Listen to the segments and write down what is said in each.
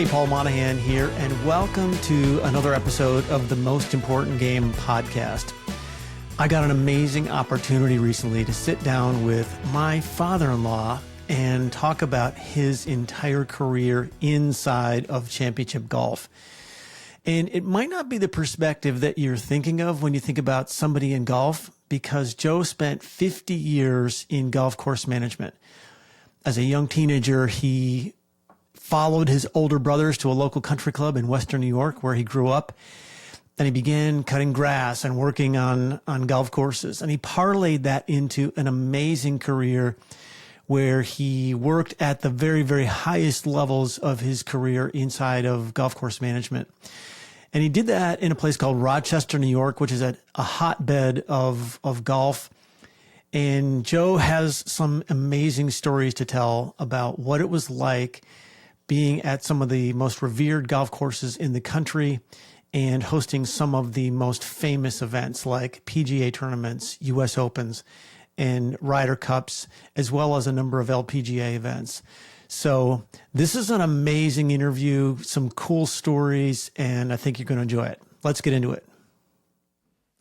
Hey, Paul Monahan here, and welcome to another episode of the Most Important Game podcast. I got an amazing opportunity recently to sit down with my father-in-law and talk about his entire career inside of championship golf. And it might not be the perspective that you're thinking of when you think about somebody in golf, because Joe spent 50 years in golf course management. As a young teenager, he followed his older brothers to a local country club in Western New York where he grew up. And he began cutting grass and working on golf courses. And he parlayed that into an amazing career where he worked at the very, very highest levels of his career inside of golf course management. And he did that in a place called Rochester, New York, which is a hotbed of golf. And Joe has some amazing stories to tell about what it was like being at some of the most revered golf courses in the country and hosting some of the most famous events like PGA tournaments, US Opens, and Ryder Cups, as well as a number of LPGA events. So this is an amazing interview, some cool stories, and I think you're going to enjoy it. Let's get into it.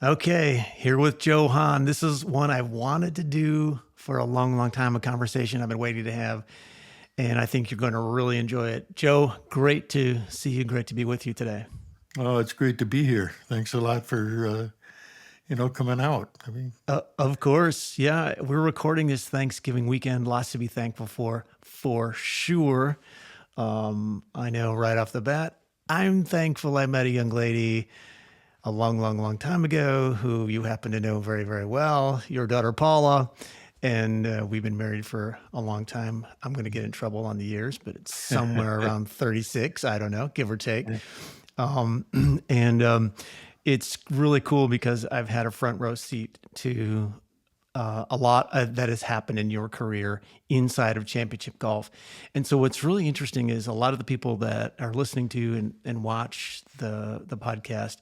Okay, here with Joe Hahn. This is one I've wanted to do for a long, long time, a conversation I've been waiting to have. And I think you're going to really enjoy it. Joe, great to see you. Great to be with you today. Oh, it's great to be here. Thanks a lot for, coming out. I mean, of course. Yeah. We're recording this Thanksgiving weekend. Lots to be thankful for sure. I know right off the bat, I'm thankful I met a young lady a long, long, long time ago who you happen to know very, very well, your daughter, Paula. And we've been married for a long time. I'm going to get in trouble on the years, but it's somewhere around 36. I don't know, give or take. It's really cool because I've had a front row seat to a lot that has happened in your career inside of championship golf. And so what's really interesting is a lot of the people that are listening to and watch the podcast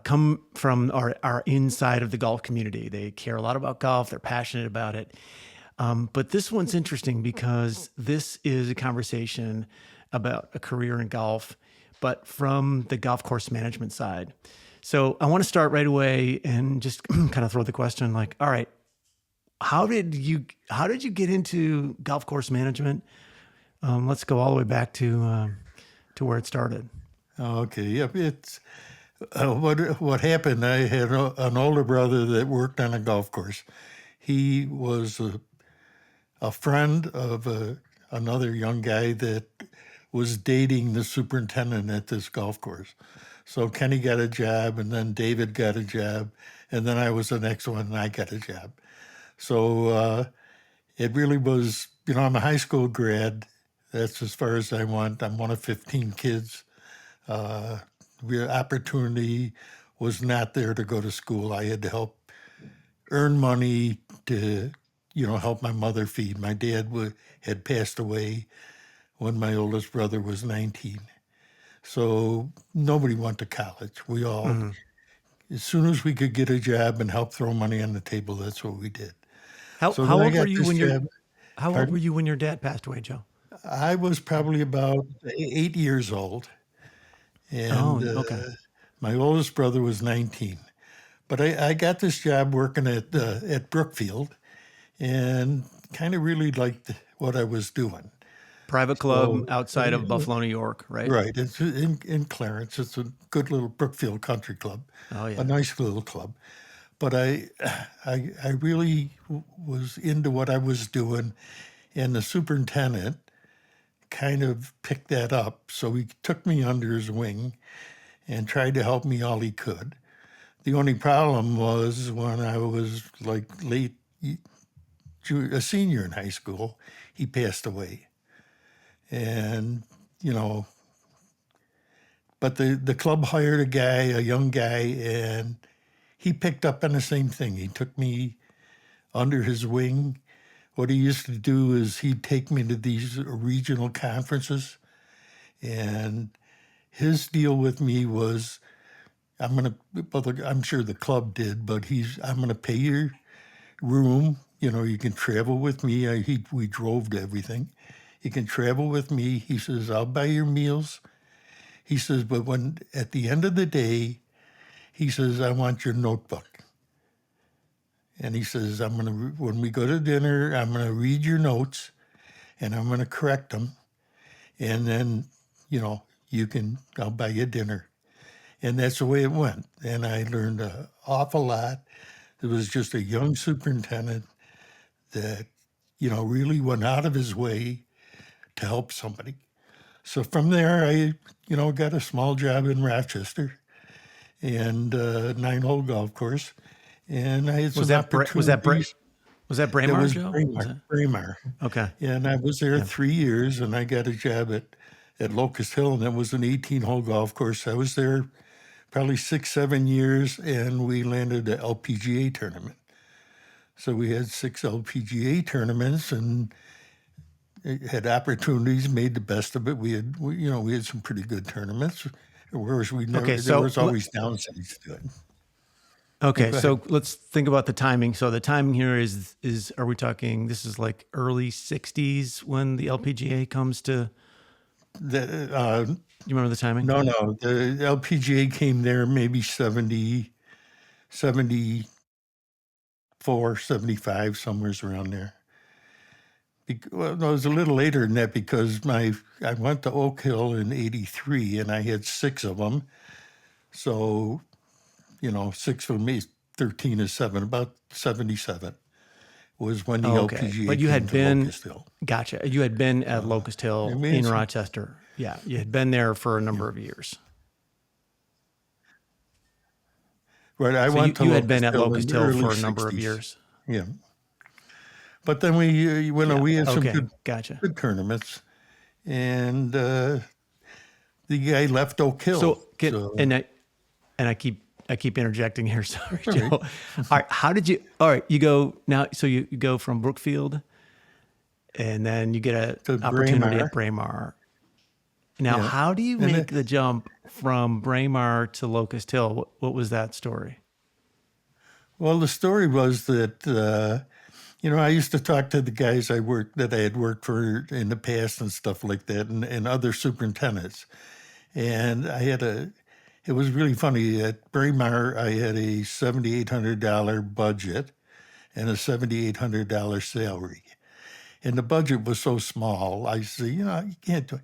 come from our inside of the golf community. They care a lot about golf. They're passionate about it. But this one's interesting because this is a conversation about a career in golf, but from the golf course management side. So I want to start right away and just kind of throw the question like, all right, how did you get into golf course management? Let's go all the way back to where it started. okay, yep. It's what happened. I had an older brother that worked on a golf course. He was a friend of another young guy that was dating the superintendent at this golf course. So Kenny got a job, and then David got a job, and then I was the next one, and I got a job. So it really was, I'm a high school grad. That's as far as I went. I'm one of 15 kids. The opportunity was not there to go to school. I had to help earn money to, help my mother feed. My dad had passed away when my oldest brother was 19. So nobody went to college. We all, as soon as we could get a job and help throw money on the table, that's what we did. How old were you when your dad passed away, Joe? I was probably about 8 years old. And my oldest brother was 19. But I got this job working at Brookfield and kind of really liked what I was doing. Private club outside of Buffalo, New York, right? Right. It's in Clarence. It's a good little Brookfield country club. Oh, yeah. A nice little club. But I really was into what I was doing, and the superintendent kind of picked that up. So he took me under his wing and tried to help me all he could. The only problem was when I was like a senior in high school, he passed away. And, but the club hired a young guy, and he picked up on the same thing. He took me under his wing. What he used to do is he'd take me to these regional conferences, and his deal with me was, I'm sure the club did, but I'm going to pay your room. You can travel with me. We drove to everything. You can travel with me. He says, I'll buy your meals. He says, but when at the end of the day, he says, I want your notebook. And he says, when we go to dinner, I'm going to read your notes and I'm going to correct them. And then, I'll buy you dinner. And that's the way it went. And I learned an awful lot. It was just a young superintendent that, really went out of his way to help somebody. So from there, I, got a small job in Rochester and a 9-hole golf course. And I had some opportunities. Was that That Braemar, was Joe? Braemar. Okay. And I was there 3 years, and I got a job at Locust Hill, and that was an 18-hole golf course. I was there probably 6, 7 years, and we landed the LPGA tournament. So we had 6 LPGA tournaments, and had opportunities, made the best of it. We had some pretty good tournaments, whereas there was always downsides to it. Okay, so let's think about the timing. So the timing here is are we talking, this is like early 60s when the LPGA comes to, you remember the timing? No, the LPGA came there maybe 70, 74, 75, somewhere around there. Well, no, it was a little later than that because I went to Oak Hill in 83 and I had 6 of them. So, 6 for me, 13 is 7, about 77 was when the LPGA but you came had to been, Locust Hill. Gotcha. You had been at Locust Hill in Rochester. Yeah, you had been there for a number of years. Right, I went to you Locust had been at Hill Locust in Hill early for a number 60s. of years. Yeah. But then we had some Gotcha. good tournaments, and the guy left Oak Hill. So and I keep interjecting here. Sorry, Joe. All right, how did you? All right, you go now. So you go from Brookfield, and then you get an opportunity at Braemar. Now, how do you make the jump from Braemar to Locust Hill? What was that story? Well, the story was that I used to talk to the guys I had worked for in the past and stuff like that, and other superintendents, and it was really funny. At Braemar, I had a $7,800 budget and a $7,800 salary. And the budget was so small, I said, you can't do it.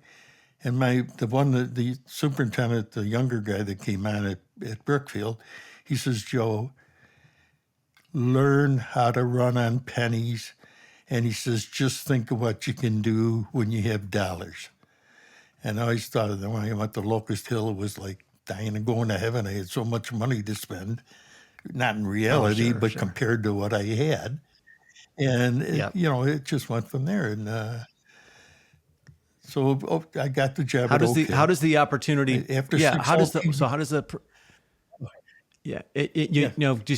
And the superintendent, the younger guy that came on at Brookfield, he says, Joe, learn how to run on pennies. And he says, just think of what you can do when you have dollars. And I always thought of that when I went to Locust Hill, it was like dying and going to heaven. I had so much money to spend, not in reality, but compared to what I had. And, it just went from there. And so I got the job at Oak Hill. How does the opportunity, after just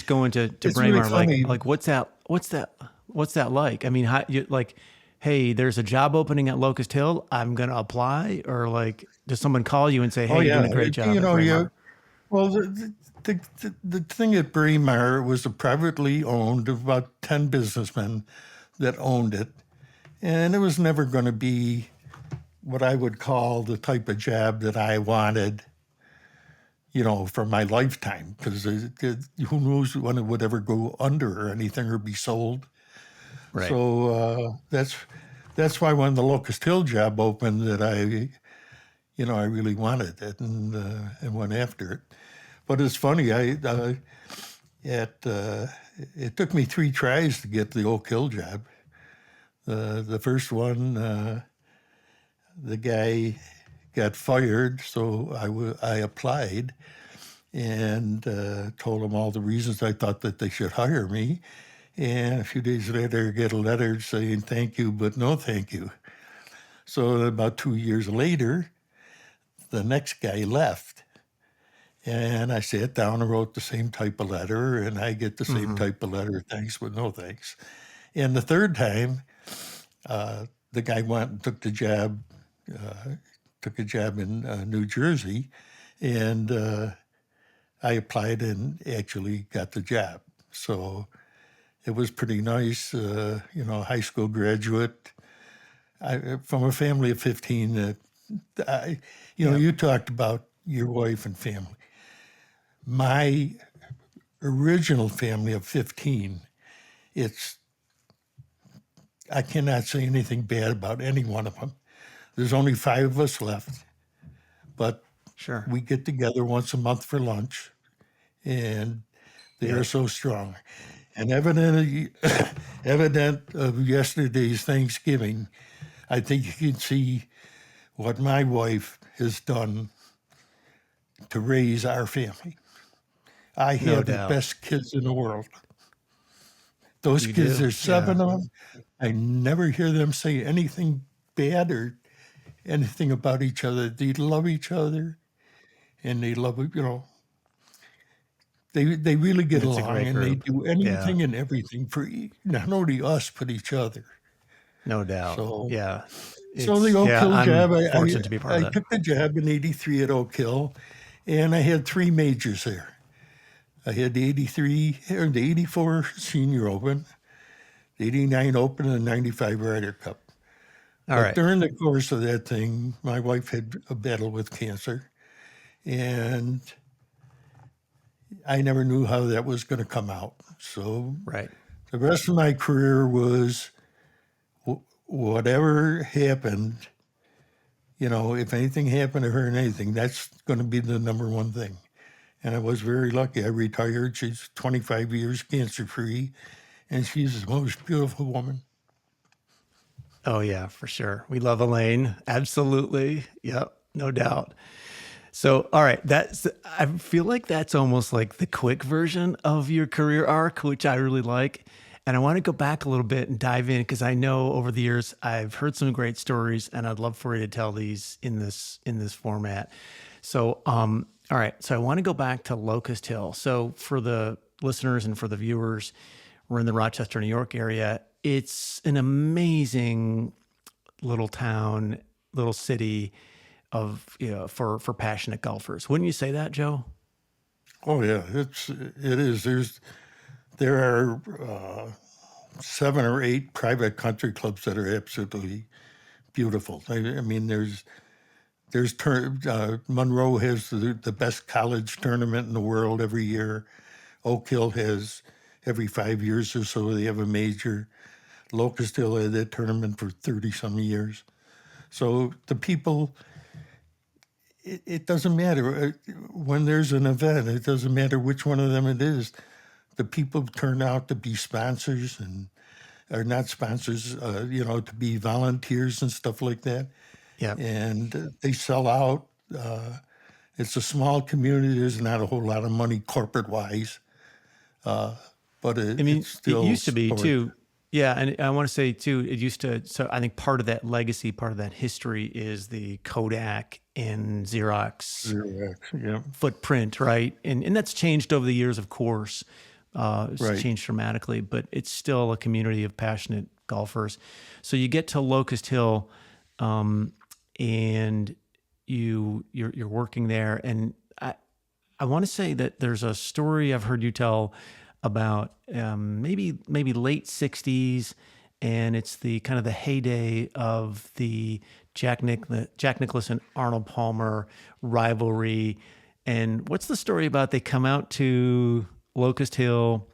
going to Braemar, really what's that like? I mean, hey, there's a job opening at Locust Hill, I'm going to apply, or does someone call you and say, hey, you're doing a great job at Braemar? Well, the thing at Braemar was privately owned, about 10 businessmen that owned it. And it was never going to be what I would call the type of job that I wanted, for my lifetime, because who knows when it would ever go under or anything or be sold. Right. So that's why when the Locust Hill job opened that I really wanted it and went after it. But it's funny, it took me 3 tries to get the Oak Hill job. The first one, the guy got fired, so I applied and told him all the reasons I thought that they should hire me. And a few days later, I get a letter saying thank you, but no thank you. So about 2 years later, the next guy left. And I sat down and wrote the same type of letter, and I get the same type of letter, thanks, but no thanks. And the third time, the guy went and took a job in New Jersey, and I applied and actually got the job. So it was pretty nice, high school graduate. from a family of 15, you talked about your wife and family. My original family of 15, I cannot say anything bad about any one of them. There's only 5 of us left, but Sure. we get together once a month for lunch, and they are so strong. And evident of yesterday's Thanksgiving, I think you can see what my wife has done to raise our family. I No have the doubt. best kids in the world. Those You kids, do. there's 7 of them. I never hear them say anything bad or anything about each other. They love each other, and they love, they really get It's a along, great and they group. do Yeah. anything and everything for not only us, but each other. No doubt. So, Yeah. so the Oak Hill I'm job, fortunate to be part of I that. took the job in '83 at Oak Hill, and I had 3 majors there. I had the '83 or the '84 Senior Open, the '89 Open, and the '95 Ryder Cup. All But right. during the course of that thing, my wife had a battle with cancer, and I never knew how that was going to come out. So Right. the rest of my career was whatever happened, if anything happened to her and anything, that's going to be the number one thing. And I was very lucky. I retired. She's 25 years cancer-free, and she's the most beautiful woman. Oh, yeah, for sure. We love Elaine. Absolutely. Yep. No doubt. So, all right, I feel like that's almost like the quick version of your career arc, which I really like. And I want to go back a little bit and dive in because I know over the years I've heard some great stories, and I'd love for you to tell these in this format. So, all right, so I want to go back to Locust Hill. So, for the listeners and for the viewers, we're in the Rochester, New York area. It's an amazing little town, little city of for passionate golfers. Wouldn't you say that, Joe? Oh yeah, it is. There are 7 or 8 private country clubs that are absolutely beautiful. I mean, Monroe has the best college tournament in the world every year. Oak Hill has every 5 years or so they have a major. Locust Hill had that tournament for 30 some years. So the people, it doesn't matter when there's an event. It doesn't matter which one of them it is. The people turn out to be sponsors or not sponsors, to be volunteers and stuff like that. Yeah. And they sell out. It's a small community. There's not a whole lot of money corporate-wise, but I mean, it's it still used to be sport. too. Yeah, and I want to say too, it used to. So I think part of that legacy, part of that history, is the Kodak and Xerox Yeah, footprint, right? And that's changed over the years, of course. It's right. changed dramatically, but it's still a community of passionate golfers. So you get to Locust Hill, and you're working there, and I want to say that there's a story I've heard you tell about maybe late '60s, and it's the kind of the heyday of the Jack Nicklaus and Arnold Palmer rivalry. And what's the story about? They come out to Locust Hill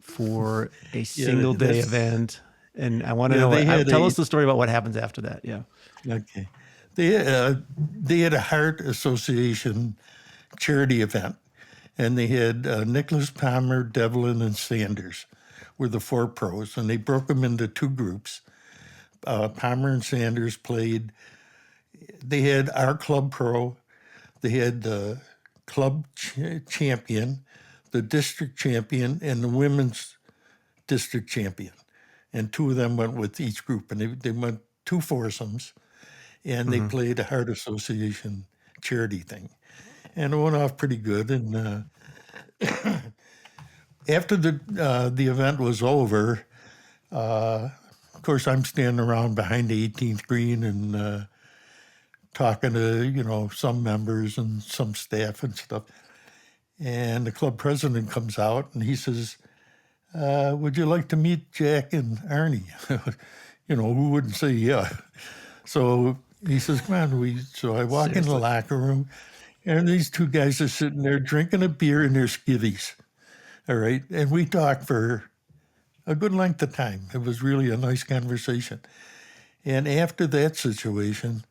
for a single day event, and I want to know. Tell us the story about what happens after that. Yeah. Okay. They had a Heart Association charity event, and they had Nicholas, Palmer, Devlin, and Sanders were the 4 pros, and they broke them into 2 groups. Palmer and Sanders played. They had our club pro. They had the club champion, the district champion, and the women's district champion. And 2 of them went with each group, and they went 2 foursomes, and they played a Heart Association charity thing. And it went off pretty good. And after the event was over, of course, I'm standing around behind the 18th green and talking to, some members and some staff and stuff. And the club president comes out and he says, would you like to meet Jack and Arnie? who wouldn't say yeah? So he says, come on. So I walk in the Seriously. locker room, and these two guys are sitting there drinking a beer in their skivvies. All right. And we talked for a good length of time. It was really a nice conversation. And after that situation,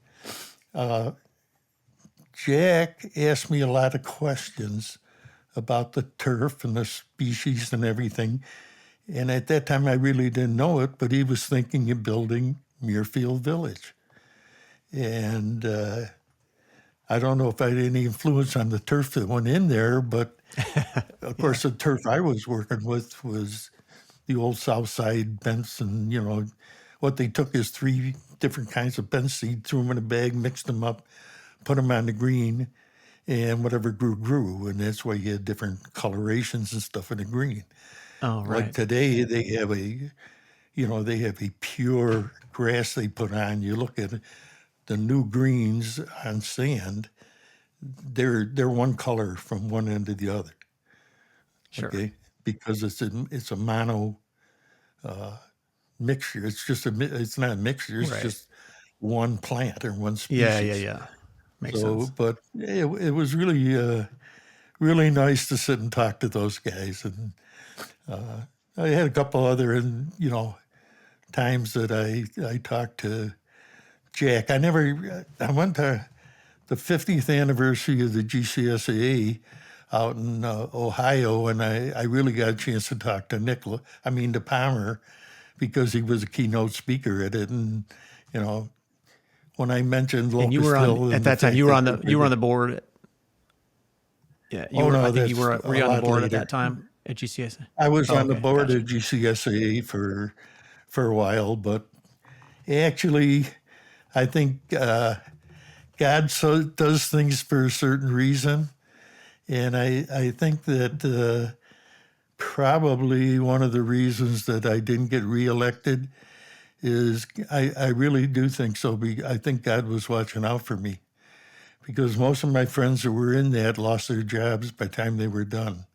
Jack asked me a lot of questions about the turf and the species and everything. And at that time, I really didn't know it, but he was thinking of building Muirfield Village. And I don't know if I had any influence on the turf that went in there, but of course, the turf I was working with was the old South Side Benson. What they took is 3 different kinds of bent seed, threw them in a bag, mixed them up, put them on the green, and whatever grew. And that's why you had different colorations and stuff in the green. Oh, Like right. today, they have a pure grass they put on. You look at the new greens on sand; they're one color from one end to the other. Sure. Okay, because it's a mono mixture. It's not a mixture. It's Right. just one plant or one Yeah, yeah, species. yeah. Makes So, sense. but it was really nice to sit and talk to those guys. And I had a couple other, times that I talked to Jack. I went to the 50th anniversary of the GCSA out in Ohio, and I really got a chance to talk to to Palmer, because he was a keynote speaker at it. And, you know, when I mentioned And you were Locust on Hill at and the that time. fact that they're You were on bringing, the board. Yeah, you oh were. I no, think you that's were. Were a you on the lot board at that later. time at GCSA? I was Oh, on the okay, board gotcha. of GCSA for a while, but actually, I think God does things for a certain reason. And I think that probably one of the reasons that I didn't get reelected is I really do think so. I think God was watching out for me, because most of my friends that were in that lost their jobs by the time they were done.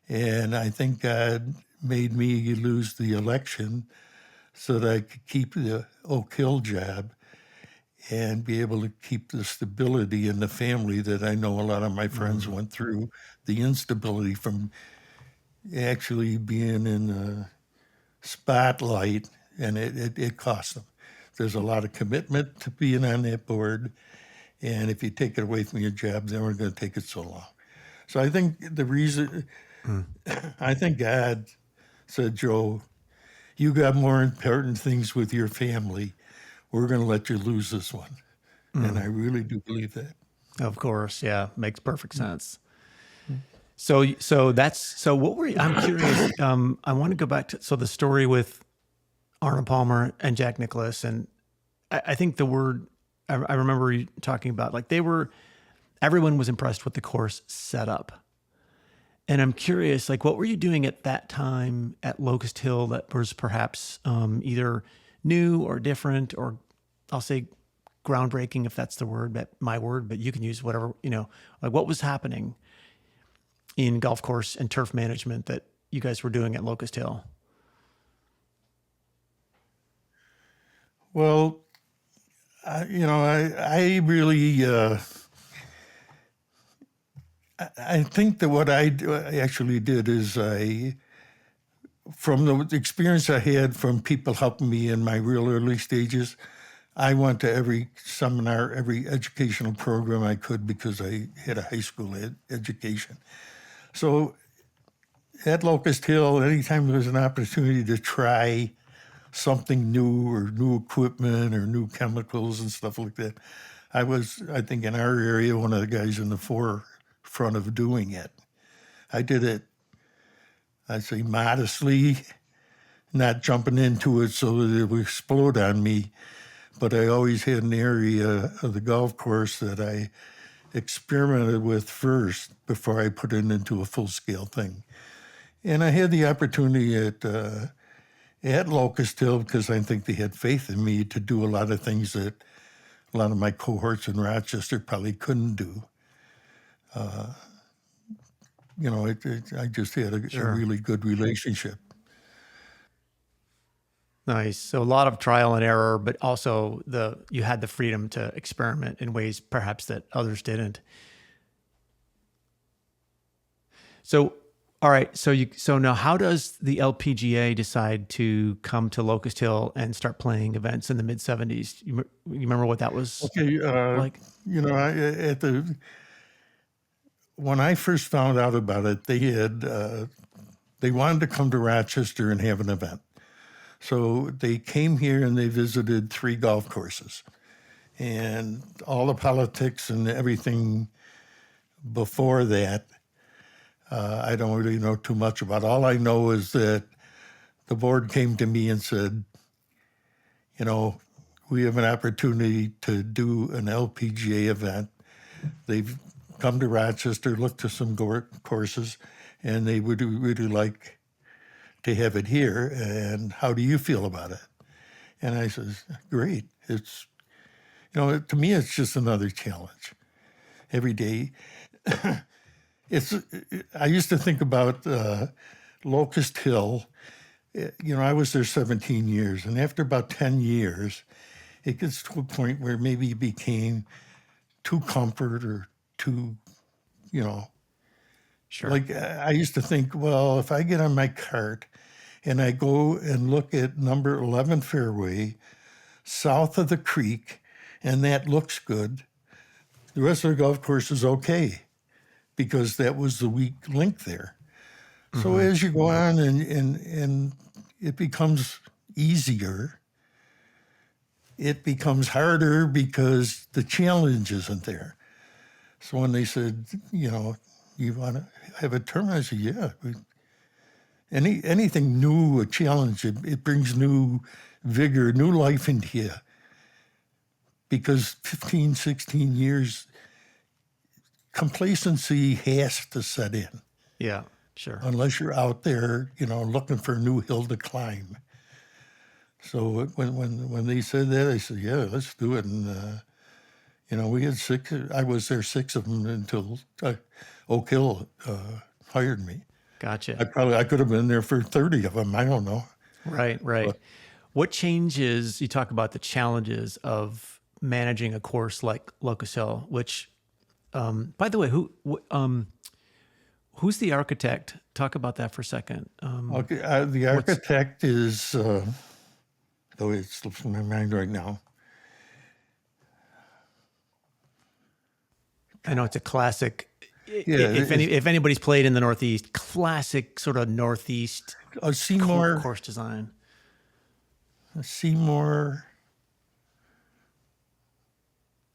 And I think God made me lose the election so that I could keep the Oak Hill job and be able to keep the stability in the family that I know a lot of my friends Mm. went through, the instability from actually being in the spotlight, and it cost them. There's a lot of commitment to being on that board, and if you take it away from your job, they weren't going to take it so long. So Mm. I think God said, Joe, you got more important things with your family. We're going to let you lose this one. And I Mm. really do believe that. Of course, yeah, makes perfect sense. So what were you, I'm curious. I want to go back to the story with Arnold Palmer and Jack Nicklaus, and I think the word I remember you talking about, like everyone was impressed with the course setup. And I'm curious, like, what were you doing at that time at Locust Hill that was perhaps either new or different, or I'll say groundbreaking, if that's the word, my word, but you can use whatever, like what was happening in golf course and turf management that you guys were doing at Locust Hill? Well, I really, I think that what I actually did is from the experience I had from people helping me in my real early stages, I went to every seminar, every educational program I could, because I had a high school education. So at Locust Hill, anytime there was an opportunity to try something new or new equipment or new chemicals and stuff like that, I think in our area, one of the guys in the forefront of doing it. I did it, I'd say modestly, not jumping into it so that it would explode on me, but I always had an area of the golf course that I experimented with first before I put it into a full-scale thing. And I had the opportunity at Locust Hill, because I think they had faith in me to do a lot of things that a lot of my cohorts in Rochester probably couldn't do. I just had a Sure. really good relationship. Nice. So a lot of trial and error, but also you had the freedom to experiment in ways perhaps that others didn't. So, all right. So now how does the LPGA decide to come to Locust Hill and start playing events in the mid '70s? You remember what that was Okay, like? when I first found out about it, they wanted to come to Rochester and have an event. So they came here and they visited 3 golf courses, and all the politics and everything before that, I don't really know too much about. All I know is that the board came to me and said, we have an opportunity to do an LPGA event. They've come to Rochester, looked to some courses, and they would really like to have it here. And how do you feel about it? And I says, great. It's, to me, it's just another challenge every day. I used to think about Locust Hill. I was there 17 years, and after about 10 years, it gets to a point where maybe it became too comfort or too, Sure. like I used to think, well, if I get on my cart and I go and look at number 11 fairway south of the creek, and that looks good, the rest of the golf course is okay because that was the weak link there. So as you go on and it becomes easier, it becomes harder because the challenge isn't there. So when they said, you want to have a tournament, I said, yeah. Anything new, a challenge, it brings new vigor, new life into you. Because 15, 16 years, complacency has to set in. Yeah, sure. Unless you're out there, looking for a new hill to climb. So when they said that, I said, yeah, let's do it. And, we had 6, I was there 6 of them until Oak Hill hired me. Gotcha. I could have been there for 30 of them. I don't know. Right. But, What changes, you talk about the challenges of managing a course like Locust Hill, which, by the way, who's the architect? Talk about that for a second. okay, the architect is, it slips my mind right now. I know it's a classic. Yeah, If anybody's played in the Northeast, classic sort of Northeast Seymour. course design. Seymour.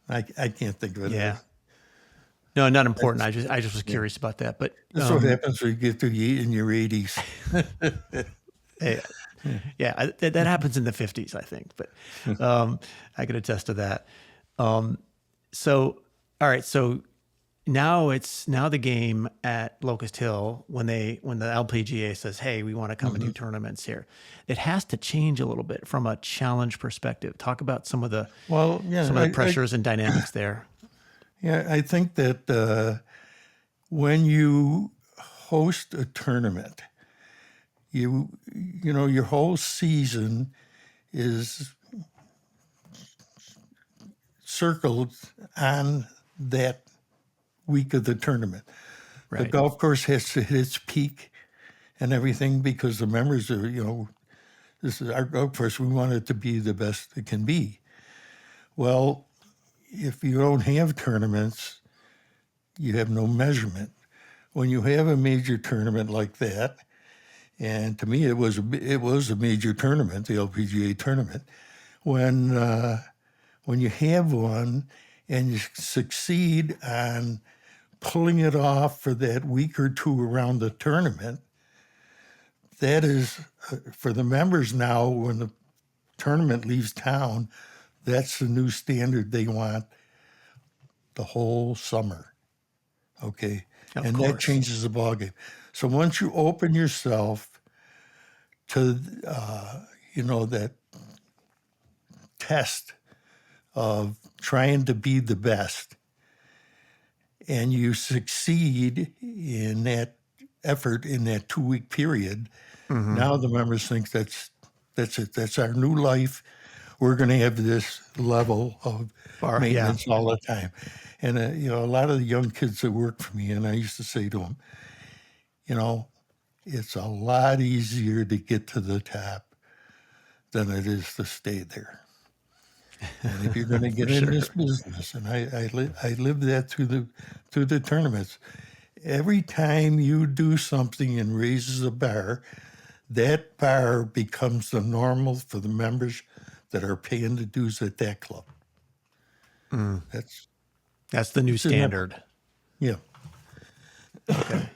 I can't think of it. Yeah. No, not important. I just was curious about that. But That's what happens when you get to in your 80s. yeah, that happens in the 50s, I think. But I can attest to that. So, all right. So now the game at Locust Hill, when the LPGA says, hey, we want to come and do tournaments here, it has to change a little bit from a challenge perspective. Talk about some of the pressures and dynamics there. Yeah, I think that when you host a tournament, your whole season is circled on that week of the tournament. Right. The golf course has to hit its peak and everything because the members are, this is our golf course. We want it to be the best it can be. Well, if you don't have tournaments, you have no measurement. When you have a major tournament like that, and to me it was a major tournament, the LPGA tournament, when you have one and you succeed on pulling it off for that week or two around the tournament, that is, for the members now, when the tournament leaves town, that's the new standard they want the whole summer, okay? Of That course. changes the ballgame. So once you open yourself to, that test of trying to be the best, and you succeed in that effort in that 2-week period, now the members think that's That's it. That's our new life. We're going to have this level of Bar, yeah. maintenance all the time. And, a lot of the young kids that work for me, and I used to say to them, it's a lot easier to get to the top than it is to stay there. And if you're going to get in this business, and I lived that through the tournaments, every time you do something and raises a bar, that bar becomes the normal for the members that are paying the dues at that club. That's the new standard. Yeah. Okay.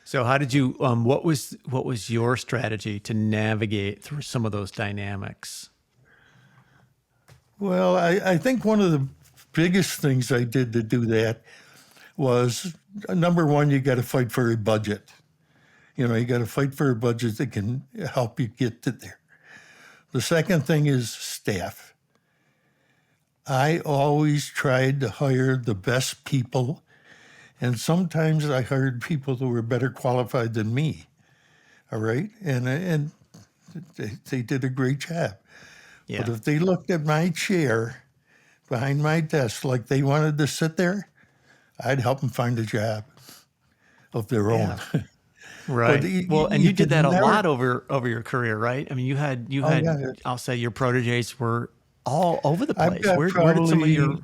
So how did you, what was your strategy to navigate through some of those dynamics? Well, I think one of the biggest things I did to do that was, number one, you got to fight for a budget. You got to fight for a budget that can help you get to there. The second thing is staff. I always tried to hire the best people, and sometimes I hired people who were better qualified than me. All right, and they did a great job. Yeah. But if they looked at my chair behind my desk like they wanted to sit there, I'd help them find a job of their own. Right. And you did that a never, lot over your career, right? I mean, you had, yeah. I'll say your proteges were all over the I've place. got Where did some of your...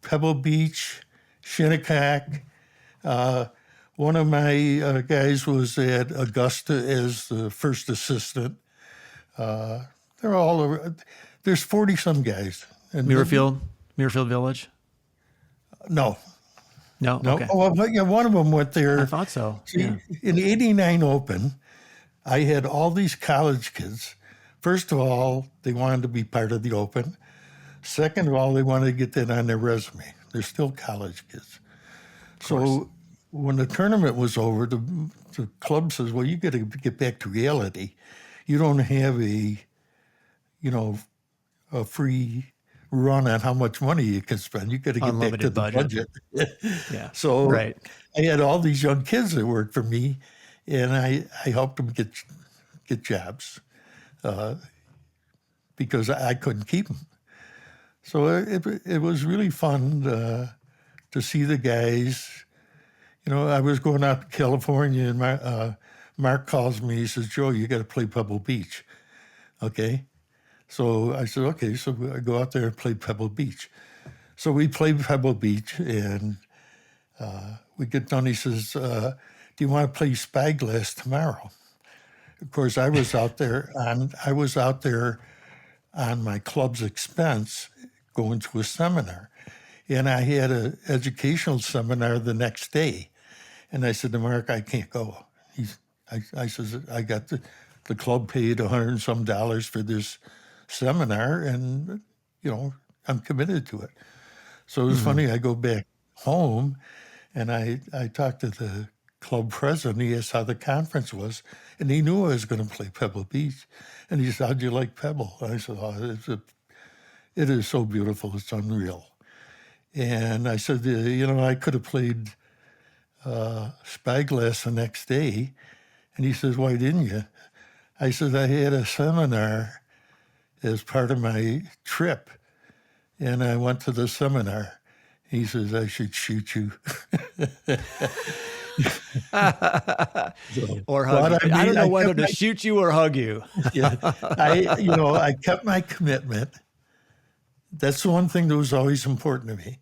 Pebble Beach, Shinnecock. One of my guys was at Augusta as the first assistant. They're all over. There's 40-some guys. And Muirfield Village? No. Okay. Oh, well, yeah, one of them went there. I thought so. See, in the '89 Open, I had all these college kids. First of all, they wanted to be part of the Open. Second of all, they wanted to get that on their resume. They're still college kids. So when the tournament was over, the club says, well, you got to get back to reality. You don't have a free run on how much money you can spend. You got to get Unlimited back to the budget. Yeah. So right. I had all these young kids that worked for me, and I helped them get jobs because I couldn't keep them. So it was really fun to see the guys. I was going out to California, and Mark calls me. He says, Joe, you got to play Pebble Beach. Okay. So I said, okay. So I go out there and play Pebble Beach. So we played Pebble Beach, and we get done. He says, do you want to play Spyglass tomorrow? Of course, I was out there on my club's expense going to a seminar. And I had an educational seminar the next day. And I said to Mark, I can't go. I says, I got the club paid $100 and some for this seminar, and, I'm committed to it. So it was funny, I go back home, and I talked to the club president. He asked how the conference was, and he knew I was going to play Pebble Beach. And he said, how'd you like Pebble? And I said, it is so beautiful, it's unreal. And I said, I could have played Spyglass the next day. And he says, why didn't you? I said, I had a seminar as part of my trip, and I went to the seminar. He says, I should shoot you. Or hug you. I don't know whether to shoot you or hug you. Yeah, I kept my commitment. That's the one thing that was always important to me.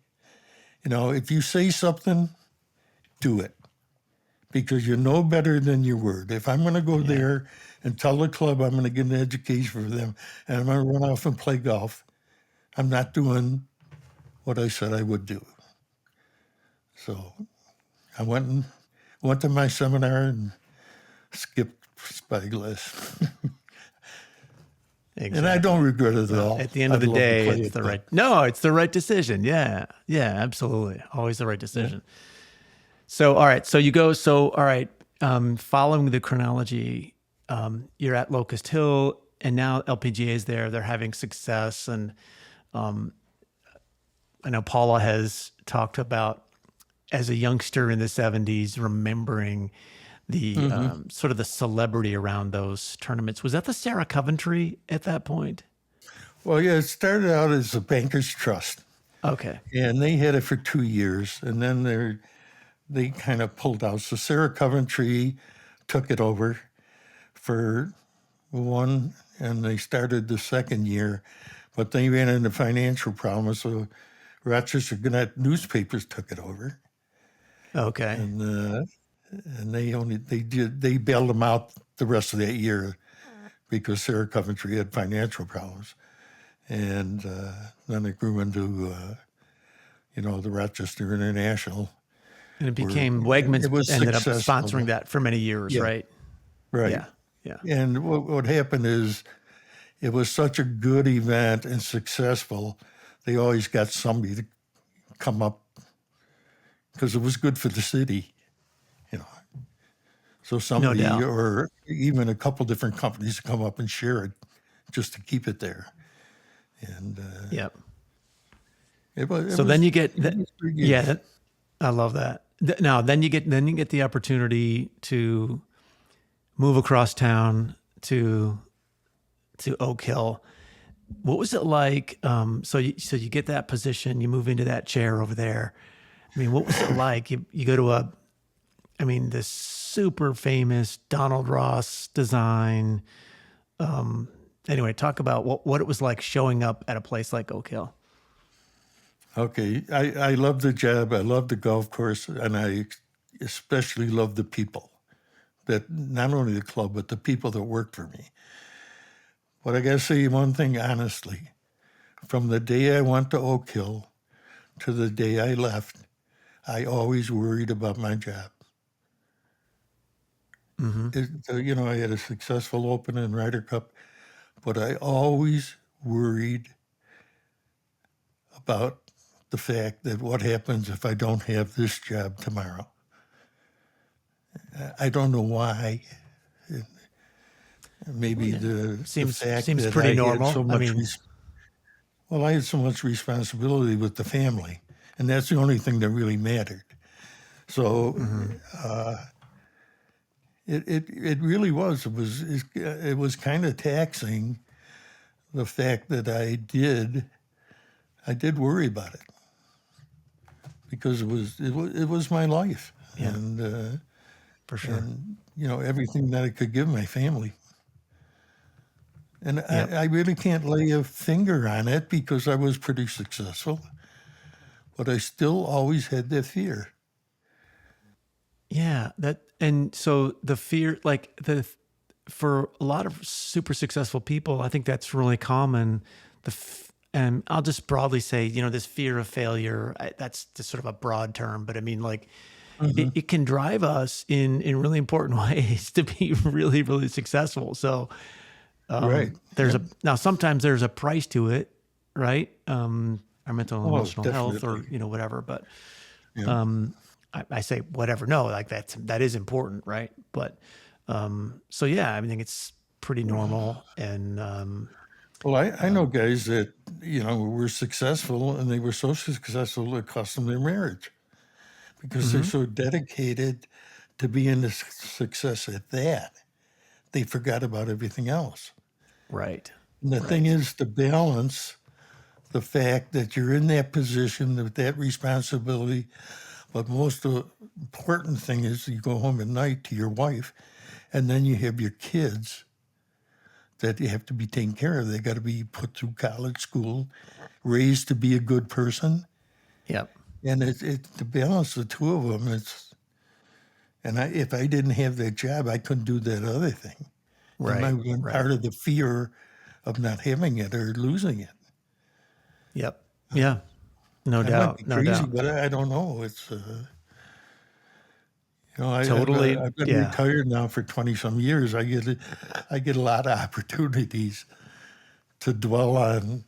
If you say something, do it, because you know better than your word. If I'm going to go there and tell the club I'm going to get an education for them and I'm going to run off and play golf, I'm not doing what I said I would do. So I went to my seminar and skipped Spyglass. Exactly. And I don't regret it at all. At the end of the day, it's the right. No, it's the right decision. Yeah, absolutely, always the right decision. Yeah. So, all right. So you go. So, all right. Following the chronology, you're at Locust Hill, and now LPGA is there. They're having success, and I know Paula has talked about, as a youngster in the 70s, remembering the sort of the celebrity around those tournaments. Was that the Sarah Coventry at that point? Well, yeah, it started out as a bankers trust, Okay. and they had it for 2 years, and then they kind of pulled out. So Sarah Coventry took it over for one, and they started the second year, but they ran into financial problems, so Rochester Gannett newspapers took it over, Okay. and they bailed them out the rest of that year because Sarah Coventry had financial problems, and then it grew into the Rochester International. And it became Wegmans It was ended up successful. sponsoring that for many years, Yeah, right? right. Yeah. Yeah. And what happened is it was such a good event and successful, they always got somebody to come up because it was good for the city, you know. So somebody doubt. or even a couple different companies come up and share it just to keep it there. And Yep. so then you get pretty good. yeah, I love that. Now then you get the opportunity to move across town to Oak Hill. What was it like? So you get that position, you move into that chair over there. I mean, what was it like? You go to this super famous Donald Ross design. Anyway, talk about what it was like showing up at a place like Oak Hill. Okay, I love the job. I love the golf course, and I especially love the people. That not only the club, but the people that worked for me. But I got to say one thing honestly. From the day I went to Oak Hill to the day I left, I always worried about my job. I had a successful Open and Ryder Cup, but I always worried about the fact that what happens if I don't have this job tomorrow. I don't know why. Maybe the fact seems that pretty I normal. had so much. I had so much responsibility with the family, and that's the only thing that really mattered. So it really was. It was kind of taxing. The fact that I did worry about it because it was my life, Yeah. and For sure. and everything that I could give my family. And Yep. I really can't lay a finger on it because I was pretty successful, but I still always had that fear. Yeah, and so the fear, for a lot of super successful people, I think that's really common. And I'll just broadly say, this fear of failure. That's just sort of a broad term, but I mean, it can drive us in really important ways to be really, really successful. So Right. now sometimes there's a price to it, right? Our mental and emotional health, or definitely. whatever, but. Yeah. I say whatever. No, that is important, right? But so yeah, I think it's pretty normal. And Well, I know guys that were successful, and they were so successful it cost them their marriage because they're so dedicated to being a success at that. They forgot about everything else. right, And the thing is to balance the fact that you're in that position with that responsibility. But most important thing is you go home at night to your wife, and then you have your kids that you have to be taken care of. They got to be put through college, school, raised to be a good person. yep, And it to balance the two of them, if I didn't have that job, I couldn't do that other thing. And right, part of the fear of not having it or losing it. yep, yeah, no I might doubt, be no crazy, doubt, but I don't know. It's totally, I've been yeah, retired now for 20 some years. I get a lot of opportunities to dwell on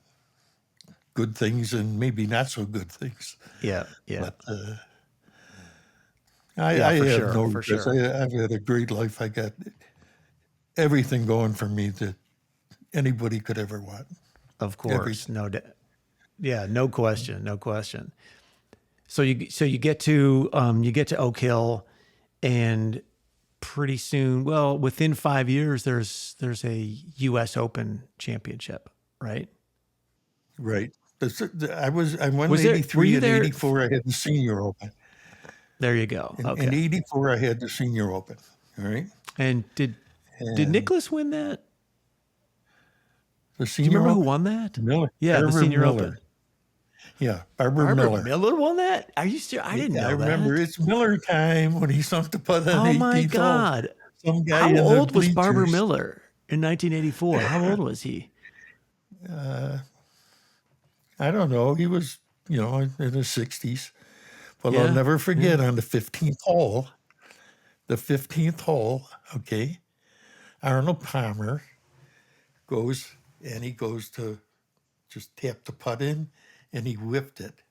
good things and maybe not so good things. yeah, yeah, But I for have sure, no for regrets. sure. I've had a great life. I got everything going for me that anybody could ever want. Of course, Everything. yeah, no question, no question. So you get to Oak Hill, and pretty soon, well, within 5 years, there's a U.S. Open championship, right? Right. I won Was there? Were '83 you and there? '84. I had the Senior Open. There you go. In Okay. '84, I had the Senior Open. All right. And did And Nicholas win that? the Do you Senior remember who Open, won that? Miller, Yeah, the Barbara Senior Open. Miller. Yeah, Barbara Barbara Miller. Miller won that? Are you serious? I didn't I know remember that. it's Miller time when he sunk the putt on Oh my 18th hole. God. Some guy How in the old was Barbara bleachers. Miller in 1984? How old was he? I don't know. He was, in his 60s. But I'll Yeah. never Yeah. forget on the 15th hole, okay, Arnold Palmer goes to just tap the putt in, and he whipped it.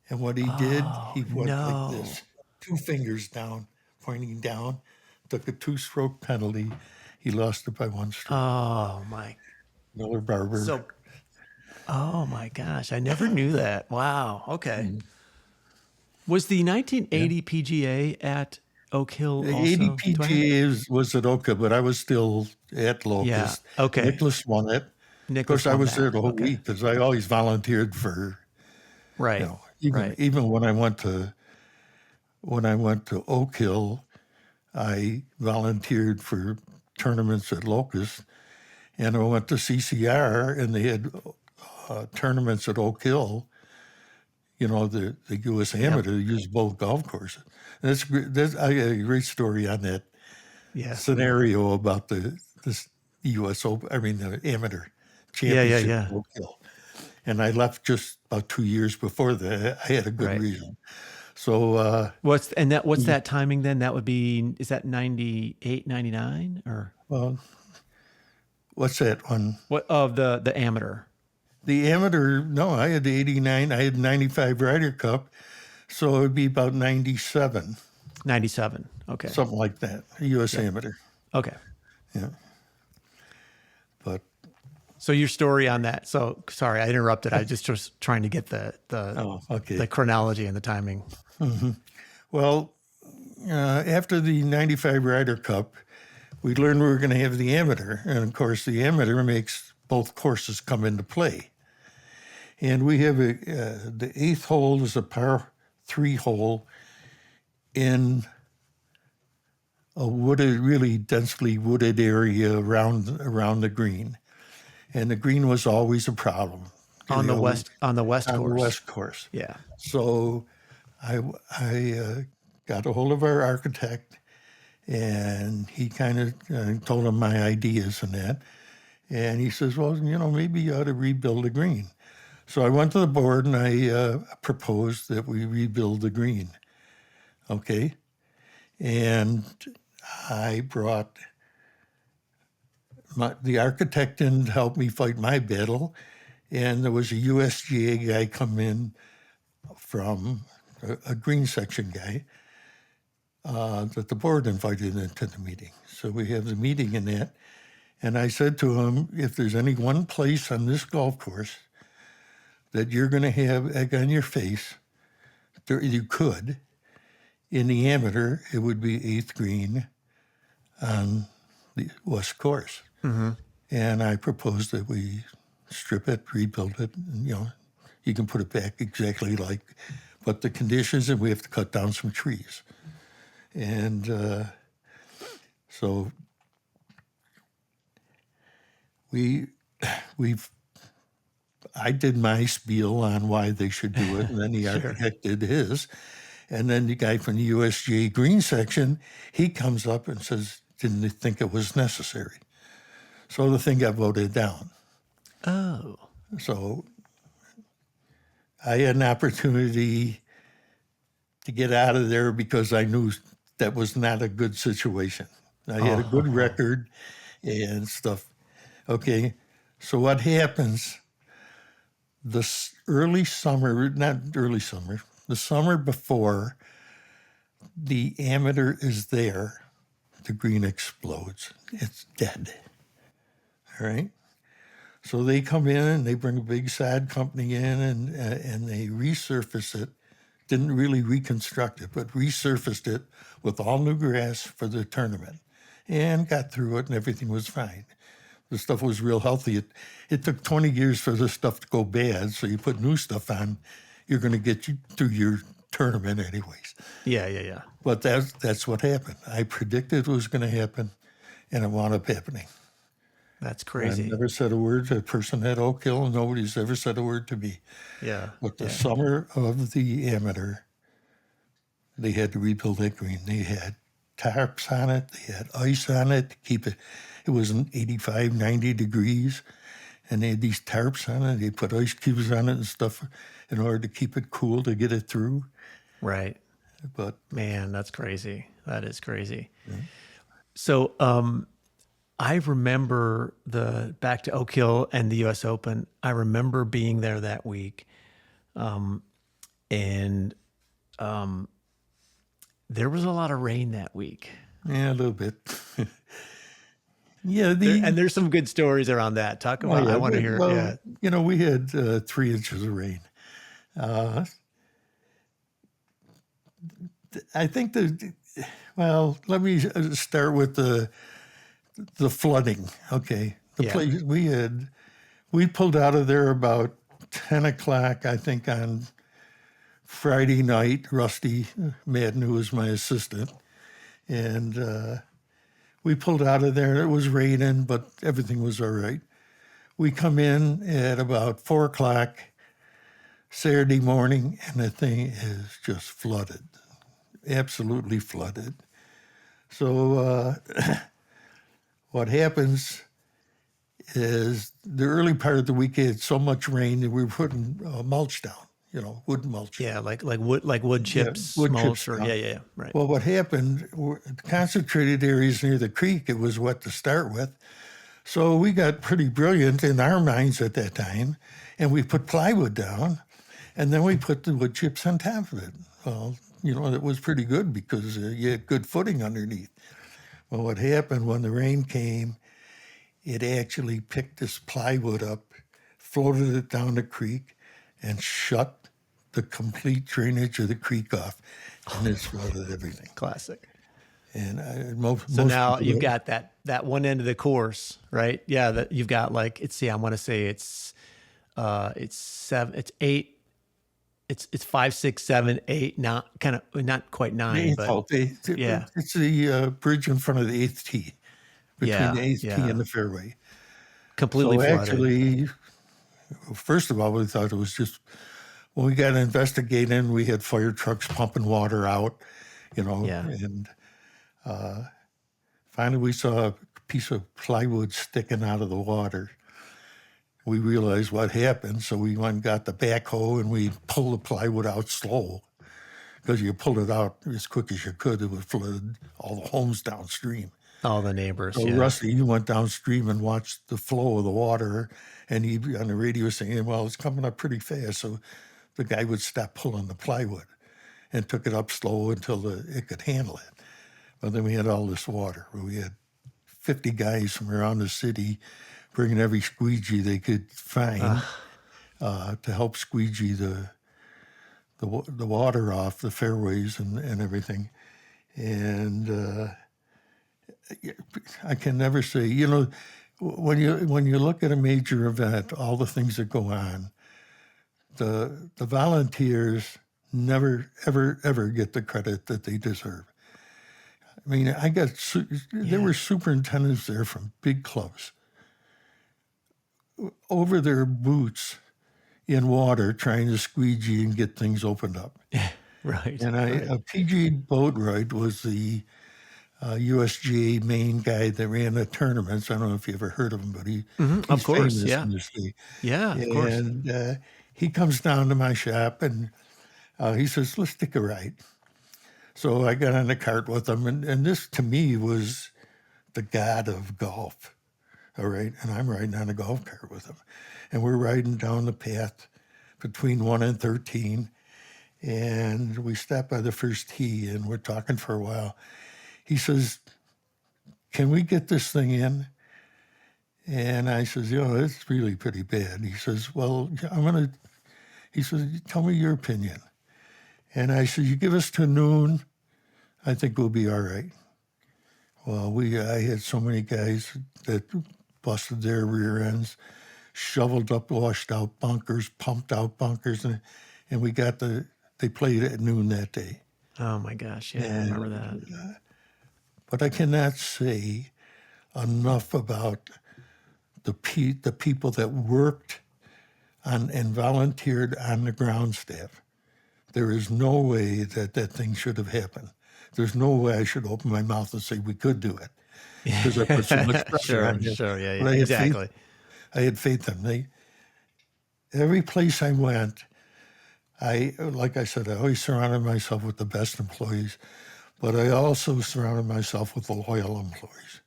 And what he did, Oh, he went like no. this, 2 fingers down, pointing down, took a 2-stroke penalty. He lost it by 1 stroke. Oh my. Miller Barber. So, oh my gosh. I never knew that. Wow. Okay. Was the Yeah. 1980 PGA at Oak Hill The also? Do I have? was at Oka, but I was still at Yeah. Locust. Okay. Nicholas won it. Of course, Nicholas I won was there that. the whole Okay. week because I always volunteered for, Right. even Right. even when I went to Oak Hill, I volunteered for tournaments at Locust, and I went to CCR, and they had tournaments at Oak Hill. The U.S. Yep. Amateur used both golf courses. And I got a great story on that Yeah. scenario about this U.S. Open. I mean, the Amateur Yeah. Yeah. Championship Yeah. at Oak Hill. And I left just about 2 years before that. I had a good Right. reason. So, What's that timing then? That would be, is that 98, 99 or well, what's that one? what of the amateur? The Amateur, no, I had 89. I had 95 Ryder Cup. So it would be about 97, 97. Okay. something like that, U.S. Yep. Amateur. Okay. Yeah. But, So your story on that. So sorry, I interrupted. I just was trying to get the okay. chronology and the timing. Well, after the 95 Ryder Cup, we learned we were going to have the Amateur. And of course, the Amateur makes both courses come into play. And we have the 8th hole is a par 3 hole in a wooded, really densely wooded area around the green. And the green was always a problem. On the west On the course. west course. Yeah. So I got a hold of our architect, and he kind of told him my ideas and that. And he says, well, maybe you ought to rebuild the green. So I went to the board and I proposed that we rebuild the green. Okay. And I brought the architect in to help me fight my battle. And there was a USGA guy come in from a green section guy that the board invited into the meeting. So we have the meeting in that. And I said to him, if there's any one place on this golf course that you're going to have egg on your face, you could. In the Amateur, it would be 8th green on the west course. Mm-hmm. And I proposed that we strip it, rebuild it, and, you can put it back exactly like, but the conditions, and we have to cut down some trees. And so I did my spiel on why they should do it, and then the Sure. architect did his. And then the guy from the USGA green section, he comes up and says, didn't they think it was necessary? So the thing got voted down. Oh. So I had an opportunity to get out of there because I knew that was not a good situation. I had a good record and stuff. Okay, so what happens, the summer before the Amateur is there, the green explodes. It's dead. All right? So they come in and they bring a big sod company in and they resurface it didn't really reconstruct it, but resurfaced it with all new grass for the tournament and got through it and everything was fine. The stuff was real healthy. It took 20 years for the stuff to go bad, so you put new stuff on, you're going to get you through your tournament anyways. Yeah. But that's what happened. I predicted it was going to happen, and it wound up happening. That's I crazy. never said a word to a person at Oak Hill, and nobody's ever said a word to me. Yeah. But the summer of the amateur, they had to rebuild that green. They had tarps on it. They had ice on it to keep it. It was 85, 90 degrees, and they had these tarps on it. They put ice cubes on it and stuff in order to keep it cool to get it through. Right. But Man, that's crazy. That is crazy. So I remember back to Oak Hill and the U.S. Open. I remember being there that week, and there was a lot of rain that week. yeah, a little bit. Yeah, And there's some good stories around that. Talk about. I want to hear. Well, Yeah. We had 3 inches of rain. I think let me start with the flooding. Okay, place we pulled out of there about 10 o'clock, I think, on Friday night. Rusty Madden, who was my assistant, and we pulled out of there. It was raining, but everything was all right. We come in at about 4 o'clock Saturday morning, and the thing is just flooded, absolutely flooded. So what happens is the early part of the week had so much rain that we were putting mulch down, wood mulch. Yeah, like wood chips, wood mulch, chips or down. yeah, right. Well, what happened, the concentrated areas near the creek, it was wet to start with. So we got pretty brilliant in our minds at that time, and we put plywood down, and then we put the wood chips on top of it. Well, it was pretty good because you had good footing underneath. Well, what happened when the rain came, it actually picked this plywood up, floated it down the creek, and shut the complete drainage of the creek off, and it's flooded everything. Classic. And So now you've got that one end of the course, right? Yeah, that you've got I want to say it's 8. It's 5, 6, 7, 8. Not quite 9, but yeah, it's the bridge in front of the 8th tee, between the 8th tee and the fairway. Completely flooded. Actually, first of all, we thought it was just when we got investigating, we had fire trucks pumping water out, and finally we saw a piece of plywood sticking out of the water. We realized what happened, so we went and got the backhoe and we pulled the plywood out slow, because you pulled it out as quick as you could. It would flood all the homes downstream. All the neighbors. So Rusty, he went downstream and watched the flow of the water, and he on the radio saying, "Well, it's coming up pretty fast." So the guy would stop pulling the plywood and took it up slow until it could handle it. But then we had all this water. We had 50 guys from around the city bringing every squeegee they could find to help squeegee the water off the fairways and everything. And I can never say, when you look at a major event, all the things that go on, the volunteers never, ever, ever get the credit that they deserve. I mean, there were superintendents there from big clubs over their boots in water trying to squeegee and get things opened up. Right. And a PG Boatwright was the USGA main guy that ran the tournaments. I don't know if you ever heard of him, but he's of course, famous yeah. in the state. Yeah, of course. And he comes down to my shop and he says, "Let's take a ride." So I got on the cart with him, and this to me was the god of golf. All right, and I'm riding on a golf cart with him, and we're riding down the path between 1 and 13, and we stop by the first tee, and we're talking for a while. He says, "Can we get this thing in?" And I says, "It's really pretty bad." He says, "Well, he says, "Tell me your opinion." And I said, you give us to noon, I think we'll be all right. Well, I had so many guys that busted their rear ends, shoveled up, washed out bunkers, pumped out bunkers, and they played at noon that day. Oh my gosh, yeah, I remember that. But I cannot say enough about the people that worked on and volunteered on the ground staff. There is no way that thing should have happened. There's no way I should open my mouth and say we could do it because I put so much pressure on you. Sure, yeah, But exactly. I had faith in them. Every place I went, like I said, I always surrounded myself with the best employees, but I also surrounded myself with the loyal employees.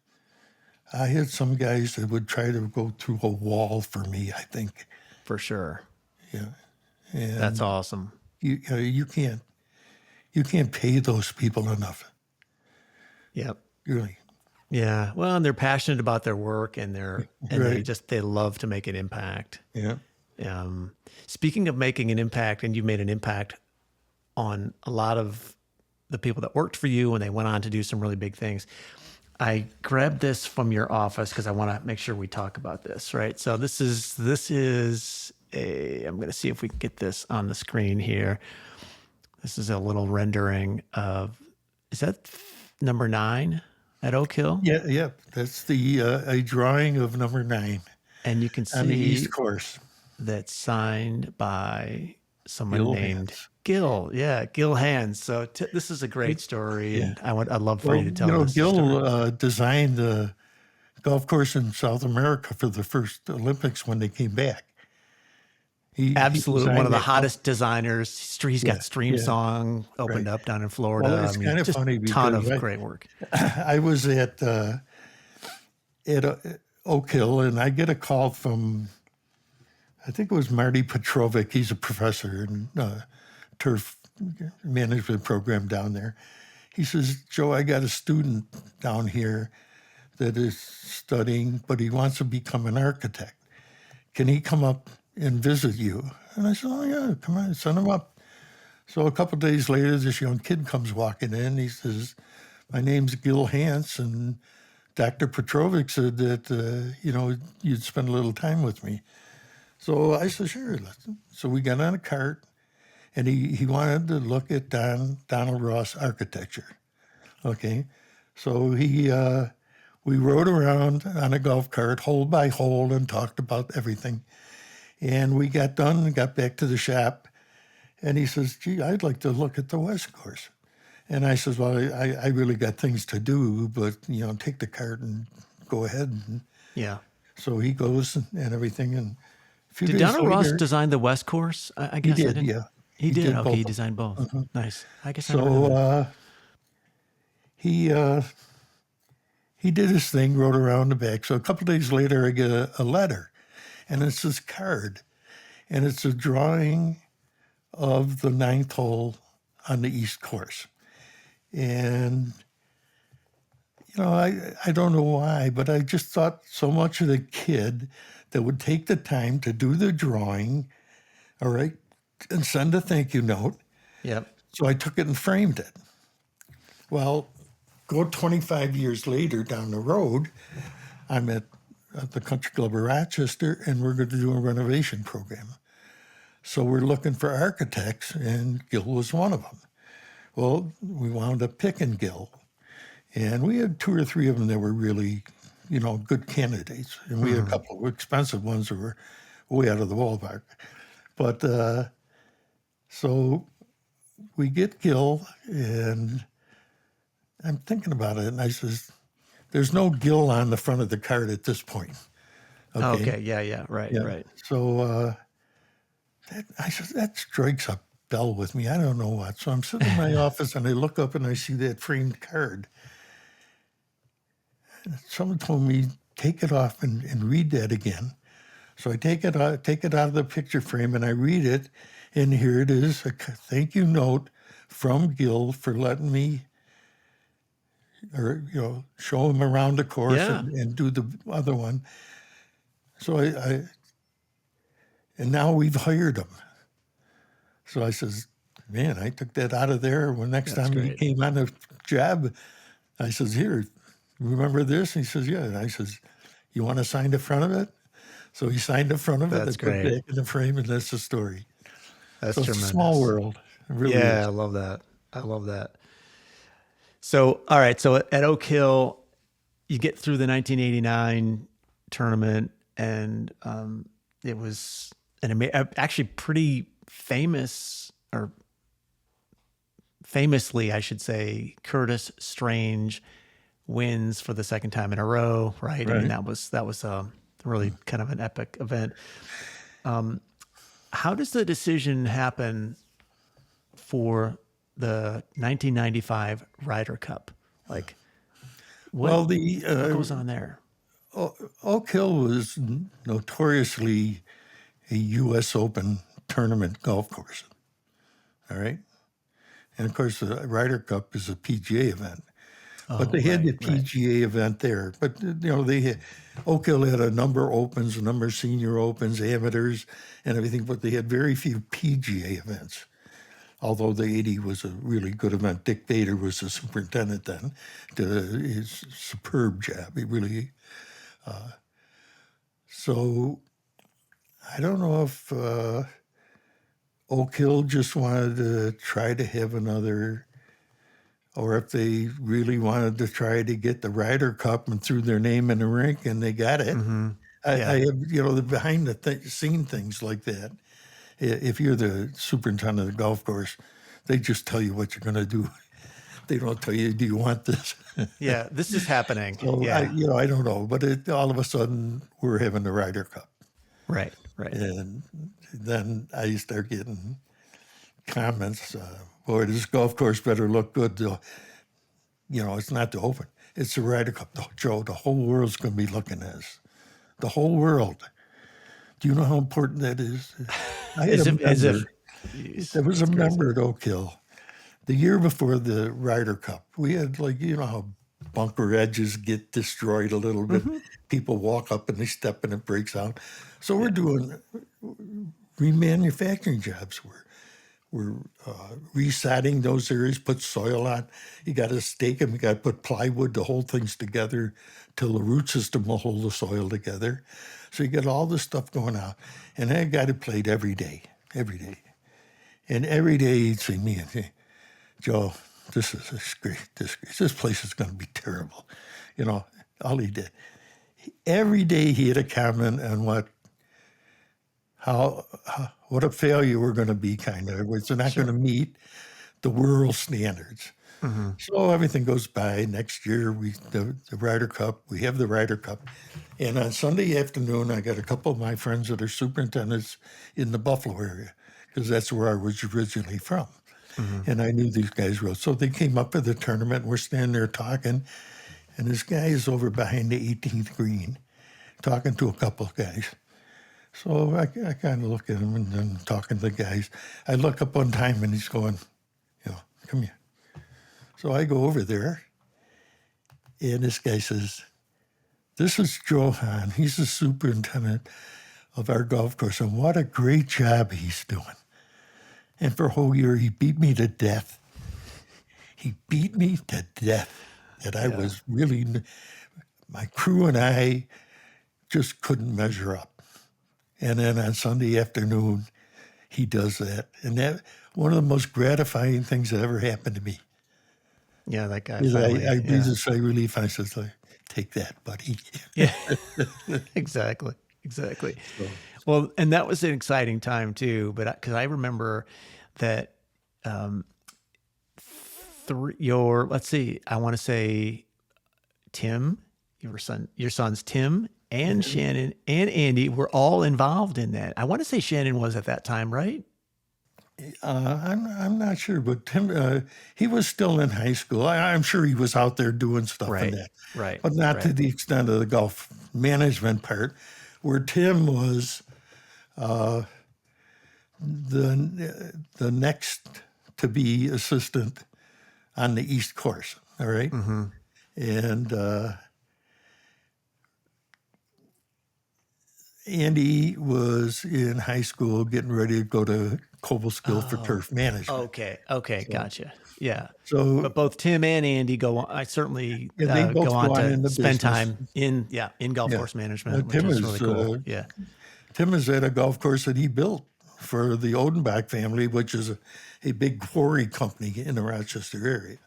I had some guys that would try to go through a wall for me, I think. For sure. Yeah. And That's awesome. you can't pay those people enough. Yep. Really. Yeah. Well, and they're passionate about their work, and Right. they love to make an impact. Yeah. Speaking of making an impact, and you made an impact on a lot of the people that worked for you, and they went on to do some really big things. I grabbed this from your office because I want to make sure we talk about this, right? So this is I'm going to see if we can get this on the screen here. This is a little rendering of, is that number 9 at Oak Hill? Yeah. That's a drawing of number 9 And you can on the see East Course. that's signed by someone Gil named Hahn. Gil. Yeah, Gil Hahn. So this is a great story, and I'd love for you to tell this Gil story. designed the golf course in South America for the first Olympics when they came back. He Absolutely, one designed of the that hottest designers. He's got Stream yeah. Song opened Right. up down in Florida. Well, it's kind of just funny a ton of because great work. I was at Oak Hill, and I get a call from, I think it was Marty Petrovic. He's a professor in turf management program down there. He says, Joe, I got a student down here that is studying, but he wants to become an architect. Can he come up and visit you? And I said, oh, yeah, come on, send him up. So a couple of days later, this young kid comes walking in. He says, my name's Gil Hance, and Dr. Petrovic said that, you'd spend a little time with me. So I said, sure. So we got on a cart, and he wanted to look at Donald Ross architecture. Okay. So we rode around on a golf cart, hole by hole, and talked about everything. And we got done and got back to the shop. And he says, gee, I'd like to look at the West Course. And I says, well, I really got things to do, but, take the cart and go ahead. And Yeah. so he goes and everything. And a few Did days Donald Ross later, design the West Course? I guess I did, didn't. yeah. He did. Okay, he both. designed both. Nice. I guess I never knew So that. he did his thing, rode around the back. So a couple of days later, I get a letter, and it's this card, and it's a drawing of the 9th hole on the East Course. And, I don't know why, but I just thought so much of the kid that would take the time to do the drawing, all right, and send a thank you note. Yep. So I took it and framed it. Well, go 25 years later down the road, I'm at the Country Club of Rochester, and we're going to do a renovation program. So we're looking for architects, and Gil was one of them. Well, we wound up picking Gil, and we had 2 or 3 of them that were really, good candidates. And we had a couple of expensive ones that were way out of the ballpark. But so we get Gil, and I'm thinking about it, and I says, there's no Gil on the front of the card at this point. Okay. Yeah. Right. Yeah. Right. So I said, that strikes a bell with me. I don't know what. So I'm sitting in my office, and I look up, and I see that framed card. And someone told me, take it off and read that again. So I take it out of the picture frame, and I read it, and here it is, a thank you note from Gil for letting me, show him around the course and do the other one. So and now we've hired him. So I says, man, I took that out of there. When next That's time he great. came on the job, I says, here, remember this? And he says, yeah. And I says, you want to sign the front of it? So he signed the front of it. They That's put it great. back in the frame, and that's the story. That's So it's a small tremendous. world. It really Yeah, I is. love that. I love that. So, all right. So at Oak Hill, you get through the 1989 tournament, and it was actually pretty famous, or famously, I should say, Curtis Strange wins for the second time in a row, right? I mean, Right. that was really kind of an epic event. How does the decision happen for the 1995 Ryder Cup? Like, Well, what goes on there? Oak Hill was notoriously a U.S. Open tournament golf course. All right. And of course, the Ryder Cup is a PGA event. But Oh, they had right, the right. PGA event there. But Oak Hill had a number of opens, a number of senior opens, amateurs, and everything. But they had very few PGA events. Although the 80 was a really good event. Dick Bader was the superintendent then. Did his superb job. He really. So I don't know if Oak Hill just wanted to try to have another, or if they really wanted to try to get the Ryder Cup and threw their name in the rink and they got it. Mm-hmm. I Yeah, have, the behind the scene things like that. If you're the superintendent of the golf course, they just tell you what you're going to do. They don't tell you, do you want this? yeah. This is happening. So Yeah, I don't know, but all of a sudden we're having the Ryder Cup, right, right. and then I start getting comments. Boy, this golf course better look good. It's not the Open; it's the Ryder Cup. Joe, the whole world's going to be looking at us. The whole world. Do you know how important that is? I had As a if, as if. member. Jeez, There was a that's crazy. member at Oak Hill the year before the Ryder Cup. We had how bunker edges get destroyed a little bit. Mm-hmm. People walk up and they step and it breaks out. So we're Yeah, doing remanufacturing jobs. We're resetting those areas, put soil on. You got to stake them. You got to put plywood to hold things together till the root system will hold the soil together. So you got all this stuff going on. And that guy that played every day, every day. And every day he'd see me and say, Joe, this is a disgrace. This place is going to be terrible. All he did. Every day he had a comment on what a failure we're going to be, kind of. We're not going to sure. meet the world standards. Mm-hmm. So everything goes by. Next year, the Ryder Cup, we have the Ryder Cup. And on Sunday afternoon, I got a couple of my friends that are superintendents in the Buffalo area, because that's where I was originally from. Mm-hmm. And I knew these guys well. So they came up for the tournament, and we're standing there talking. And this guy is over behind the 18th green, talking to a couple of guys. So I kind of look at him and then talking to the guys. I look up one time and he's going, come here. So I go over there and this guy says, this is Joe Hahn. He's the superintendent of our golf course and what a great job he's doing. And for a whole year, he beat me to death. He beat me to death. And I Yeah. was really, my crew and I just couldn't measure up. And then on Sunday afternoon, he does that. And that one of the most gratifying things that ever happened to me Yeah, that guy is finally. I breathed Yeah. a sigh of relief. I said, take that, buddy. Yeah. Exactly. Exactly. So, Well, and that was an exciting time too, but because I remember that let's see, I want to say Tim, your sons Tim and Shannon and Andy were all involved in that. I want to say Shannon was at that time, right? I'm not sure, but Tim, he was still in high school. I'm sure he was out there doing stuff in Right. that, Right. but not to Right. the extent of the golf management part, where Tim was the next to be assistant on the East Course. All right, Mm-hmm. and Andy was in high school getting ready to go to Cobleskill for turf management. Okay, gotcha. Yeah. So But both Tim and Andy go on. I certainly and they go both on go on in to the spend business. time in golf Yeah. course management, which is really cool. Yeah. Tim is at a golf course that he built for the Odenbach family, which is a big quarry company in the Rochester area.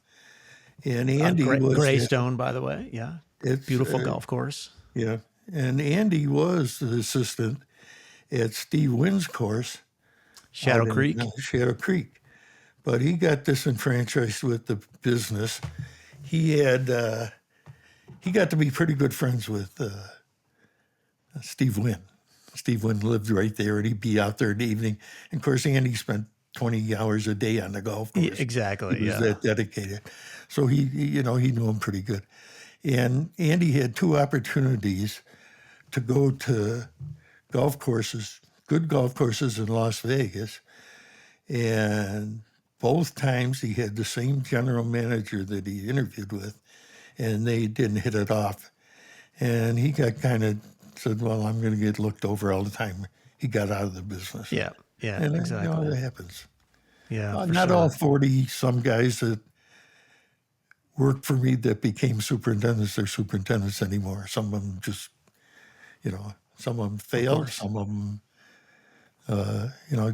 And Andy was Greystone, by the way. Yeah. it's Beautiful golf course. yeah, and Andy was the assistant at Steve Wynn's course Shadow out in Creek. Shadow Creek, but he got disenfranchised with the business. He had he got to be pretty good friends with Steve Wynn. Steve Wynn lived right there, and he'd be out there in the evening. And of course, Andy spent 20 hours a day on the golf course. Exactly. He was that dedicated. So he knew him pretty good. And Andy had two opportunities to go to golf courses, good golf courses in Las Vegas. And both times he had the same general manager that he interviewed with, and they didn't hit it off. And he got kind of said, well, I'm going to get looked over all the time. He got out of the business. Yeah. And Exactly. that happens. Yeah. Not all 40-some guys that worked for me that became superintendents are superintendents anymore. Some of them just, some of them failed. Some of them,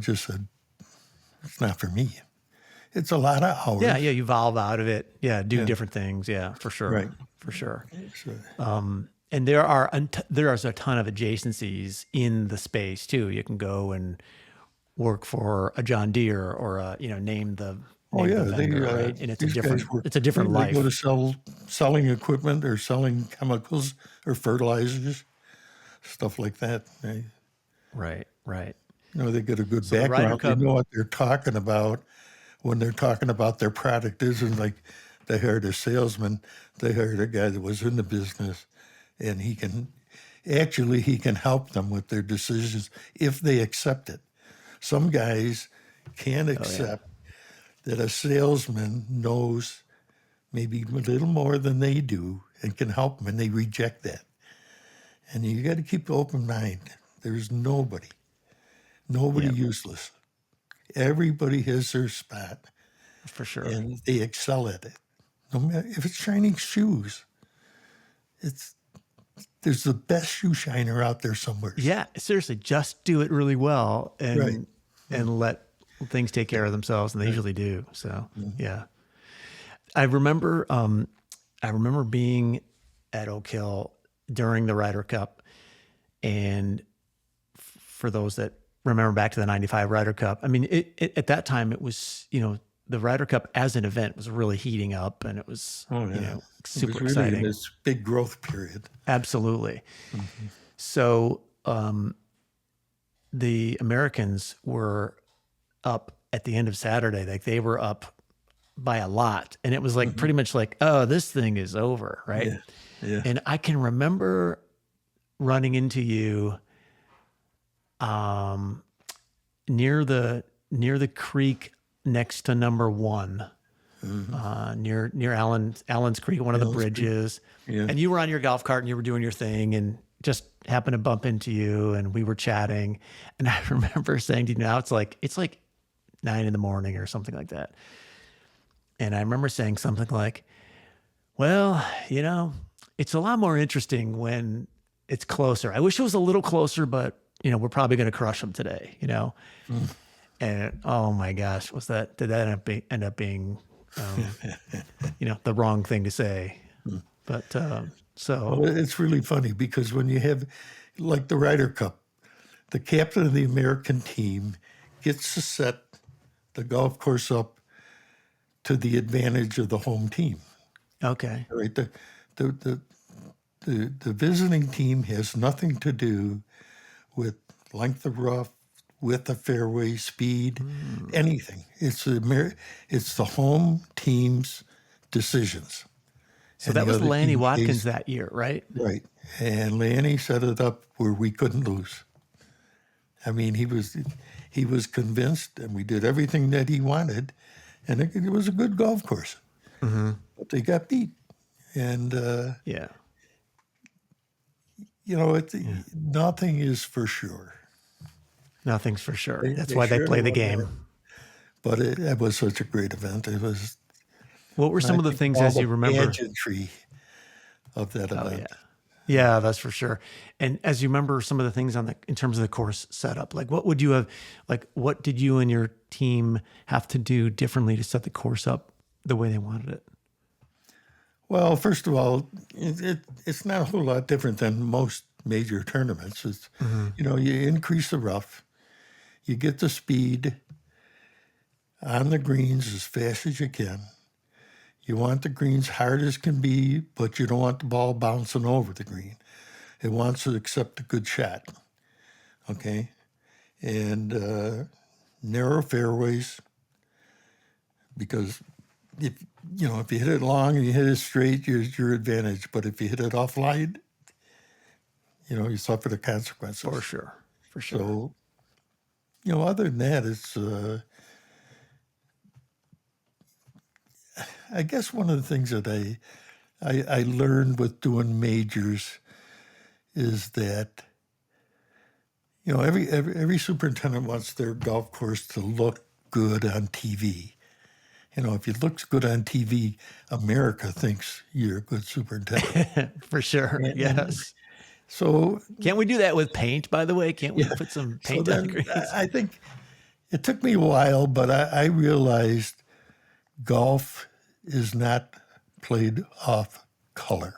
just said, it's not for me. It's a lot of hours. Yeah. You evolve out of it. Yeah. Do different things. Yeah, for sure. Right. For sure. So, And there's a ton of adjacencies in the space too. You can go and work for a John Deere or name the vendor, right? And it's a different life. They go to selling equipment or selling chemicals or fertilizers, stuff like that. Right. They get a good background. They know what they're talking about when they're talking about their product. Isn't like they hired a salesman. They hired a guy that was in the business, and he can help them with their decisions if they accept it. Some guys can't accept that a salesman knows maybe a little more than they do and can help them, and they reject that. And you got to keep an open mind. There's nobody useless. Everybody has their spot. For sure. And they excel at it. No matter if it's shining shoes, there's the best shoe shiner out there somewhere. Yeah, seriously, just do it really well and let things take care of themselves, and they usually do. So yeah, I remember being at Oak Hill during the Ryder Cup, and for those that remember back to the '95 Ryder Cup, I mean, at that time it was the Ryder Cup as an event was really heating up, and it was super really exciting. This big growth period. Absolutely. Mm-hmm. So the Americans were up at the end of Saturday. Like they were up by a lot, and it was like pretty much like, oh, this thing is over, right? Yeah. And I can remember running into you near the creek next to number one, near Allen's Creek, one of the bridges. Yeah. And you were on your golf cart and you were doing your thing, and just happened to bump into you, and we were chatting. And I remember saying to you, now it's like 9 a.m. or something like that. And I remember saying something like, well, it's a lot more interesting when it's closer. I wish it was a little closer, but we're probably going to crush them today, And oh my gosh, did that end up being the wrong thing to say? But Well, it's really funny because when you have like the Ryder Cup, the captain of the American team gets to set the golf course up to the advantage of the home team. Okay. Right. The visiting team has nothing to do with length of rough, width of fairway, speed, anything. It's the home team's decisions. So that was Lanny Watkins that year, right? Right. And Lanny set it up where we couldn't lose. I mean, he was convinced, and we did everything that he wanted, and it was a good golf course. Mm-hmm. But they got beat. And, nothing is for sure. Nothing's for sure. That's They why they should play have the won that. game. But it was such a great event. It was, What were and I some of the think of things all as the you remember? pageantry of that Oh yeah. event. Yeah, that's for sure. And as you remember some of the things in terms of the course setup, like what would you have, like what did you and your team have to do differently to set the course up the way they wanted it? Well, first of all, it's not a whole lot different than most major tournaments. It's, Hmm. you increase the rough, you get the speed on the greens as fast as you can. You want the greens hard as can be, but you don't want the ball bouncing over the green. It wants to accept a good shot, okay? And narrow fairways, because if you hit it long and you hit it straight, you're your advantage. But if you hit it offline, you suffer the consequences. For sure. For sure. So, other than that, it's I guess one of the things that I learned with doing majors is that every superintendent wants their golf course to look good on TV. If it looks good on TV, America thinks you're a good superintendent. For sure. And Yes. so, Can't we do that with paint, by the way? Can't we yeah. put some So paint on the then greens? I think it took me a while, but I realized golf is not played off color.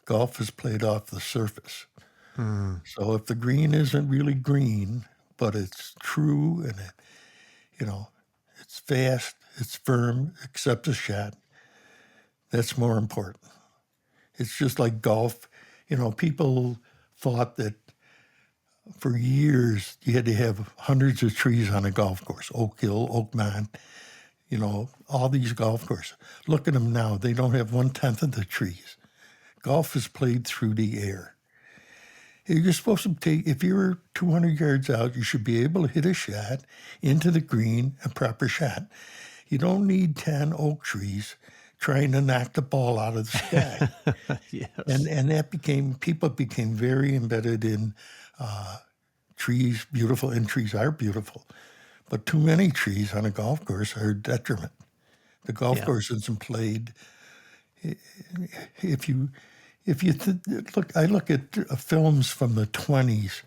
Golf is played off the surface. So if the green isn't really green, but it's true and it's fast, it's firm, accepts a shot, that's more important. It's just like golf. People thought that for years you had to have hundreds of trees on a golf course, Oak Hill, Oakmont, all these golf courses. Look at them now. They don't have 1/10 of the trees. Golf is played through the air. You're supposed to if you're 200 yards out, you should be able to hit a shot into the green, a proper shot. You don't need 10 oak trees trying to knock the ball out of the sky. Yes. And people became very embedded in trees, beautiful, and trees are beautiful. But too many trees on a golf course are a detriment. The golf Yeah. course isn't played. If you look, I look at films from the 20s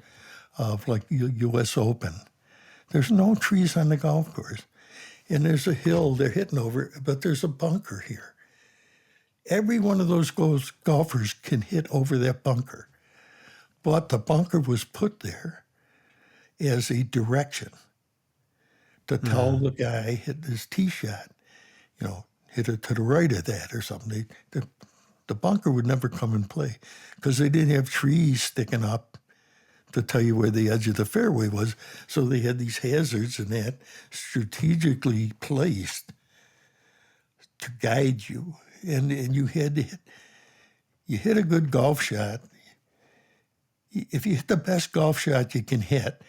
of like U.S. Open. There's no trees on the golf course, and there's a hill they're hitting over, but there's a bunker here. Every one of those golfers can hit over that bunker, but the bunker was put there as a direction to tell the guy hitting his tee shot, hit it to the right of that or something. The bunker would never come in play because they didn't have trees sticking up to tell you where the edge of the fairway was. So they had these hazards and that strategically placed to guide you. And you had to hit a good golf shot. If you hit the best golf shot you can hit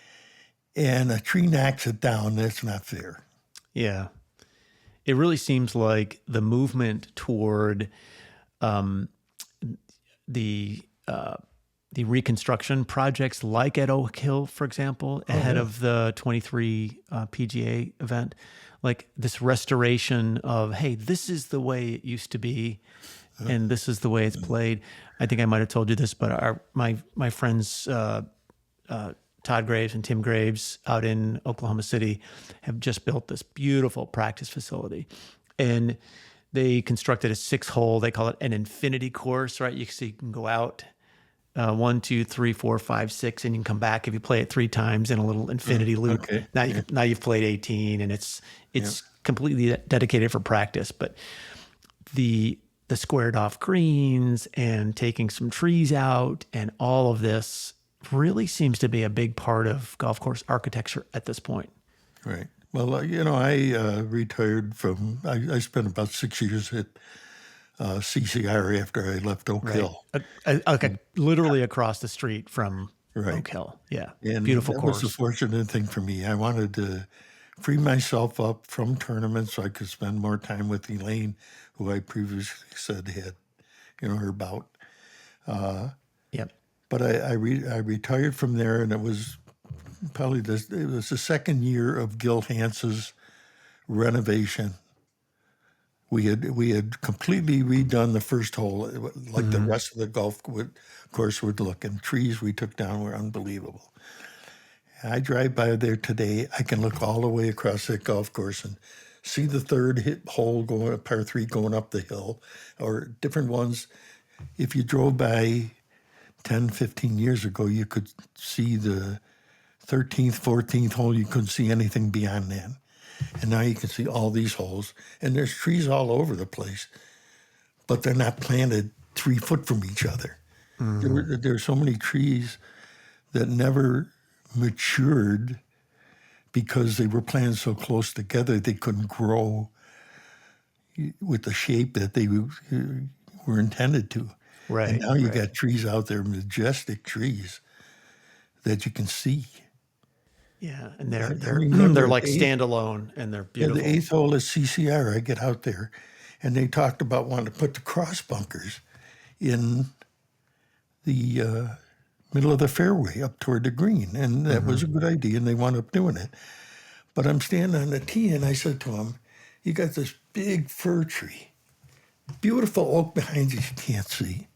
and a tree knocks it down, that's not fair. Yeah. It really seems like the movement toward the reconstruction projects like at Oak Hill, for example, ahead of the 23 PGA event, like this restoration of, hey, this is the way it used to be, and this is the way it's played. I think I might have told you this, but my friends Todd Graves and Tim Graves out in Oklahoma City have just built this beautiful practice facility, and they constructed a 6-hole. They call it an infinity course, right? You can go out 1, 2, 3, 4, 5, 6, and you can come back if you play it 3 times in a little infinity loop. Okay. Now you've played 18, and it's completely dedicated for practice. But the squared off greens and taking some trees out and all of this really seems to be a big part of golf course architecture at this point. Right. Well, I retired from, I spent about 6 years at CCR after I left Oak Hill. Okay, literally across the street from Right. Oak Hill. Yeah, And beautiful that course. was a fortunate thing for me. I wanted to free myself up from tournaments so I could spend more time with Elaine, who I previously said had, her bout. Yep. But I retired from there, and it was probably it was the second year of Gil Hance's renovation. We had completely redone the first hole, like the rest of the golf course would look, and trees we took down were unbelievable. I drive by there today, I can look all the way across that golf course and see the third hole going, par 3 going up the hill, or different ones. If you drove by 10, 15 years ago, you could see the 13th, 14th hole. You couldn't see anything beyond that. And now you can see all these holes, and there's trees all over the place, but they're not planted 3 foot from each other. There's so many trees that never matured because they were planted so close together they couldn't grow with the shape that they were intended to. Right. And now you got trees out there, majestic trees that you can see. Yeah, and they're like standalone, and they're beautiful. The 8th hole is CCR. I get out there, and they talked about wanting to put the cross bunkers in the middle of the fairway up toward the green, and that was a good idea, and they wound up doing it. But I'm standing on the tee, and I said to him, "You got this big fir tree, beautiful oak behind you can't see.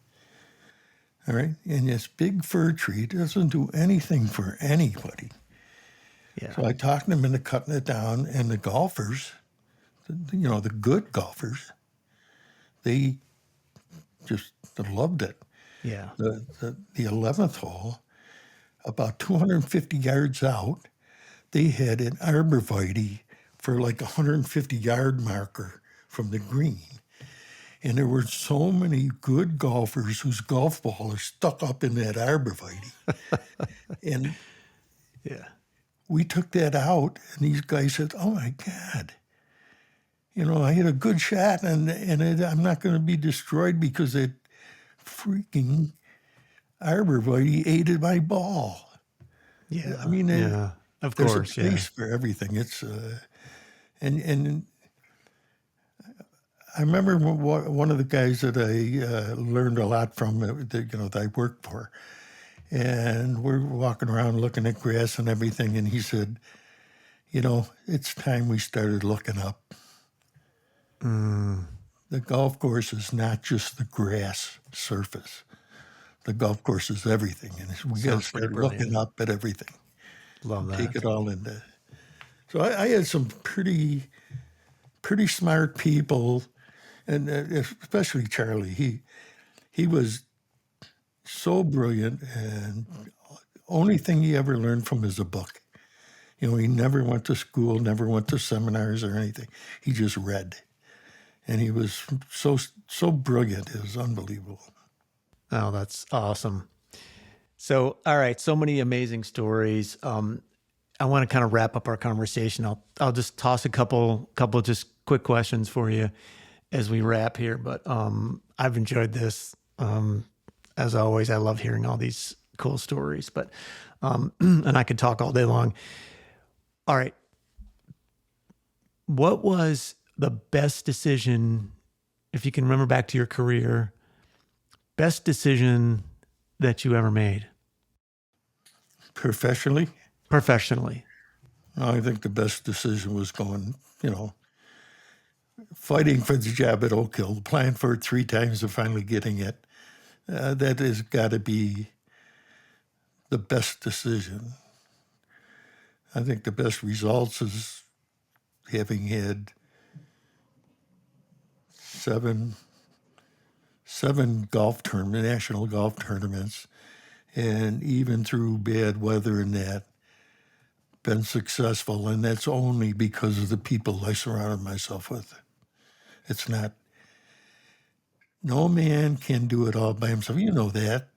All right, and this big fir tree doesn't do anything for anybody." Yeah. So I talked them into cutting it down, and the golfers, the good golfers, they just loved it. Yeah. The 11th hole, about 250 yards out, they had an arborvitae for like a 150-yard marker from the green. And there were so many good golfers whose golf ball is stuck up in that arborvitae. And Yeah. we took that out, and these guys said, "Oh my God, I hit a good shot, and I'm not going to be destroyed because that freaking arborvitae ate my ball." Yeah. I mean, of there's course. a place for everything. It's and I remember one of the guys that I learned a lot from, that I worked for. And we're walking around looking at grass and everything, and he said, "It's time we started looking up. The golf course is not just the grass surface. The golf course is everything, and we got to start looking up at everything. Love that. Take it all into." So I had some pretty smart people, and especially Charlie. He was so brilliant, and only thing he ever learned from is a book. He never went to school, never went to seminars or anything. He just read, and he was so brilliant. It was unbelievable. Oh, that's awesome. So, all right, so many amazing stories. I want to kind of wrap up our conversation. I'll just toss a couple just quick questions for you as we wrap here. But I've enjoyed this. As always, I love hearing all these cool stories, but, and I could talk all day long. All right. What was the best decision, if you can remember back to your career, best decision that you ever made? Professionally? Professionally. I think the best decision was going, fighting for the job at Oak Hill, applying for it 3 times and finally getting it. That has got to be the best decision. I think the best results is having had seven national golf tournaments, and even through bad weather and that, been successful. And that's only because of the people I surrounded myself with. It's not. No man can do it all by himself. You know that.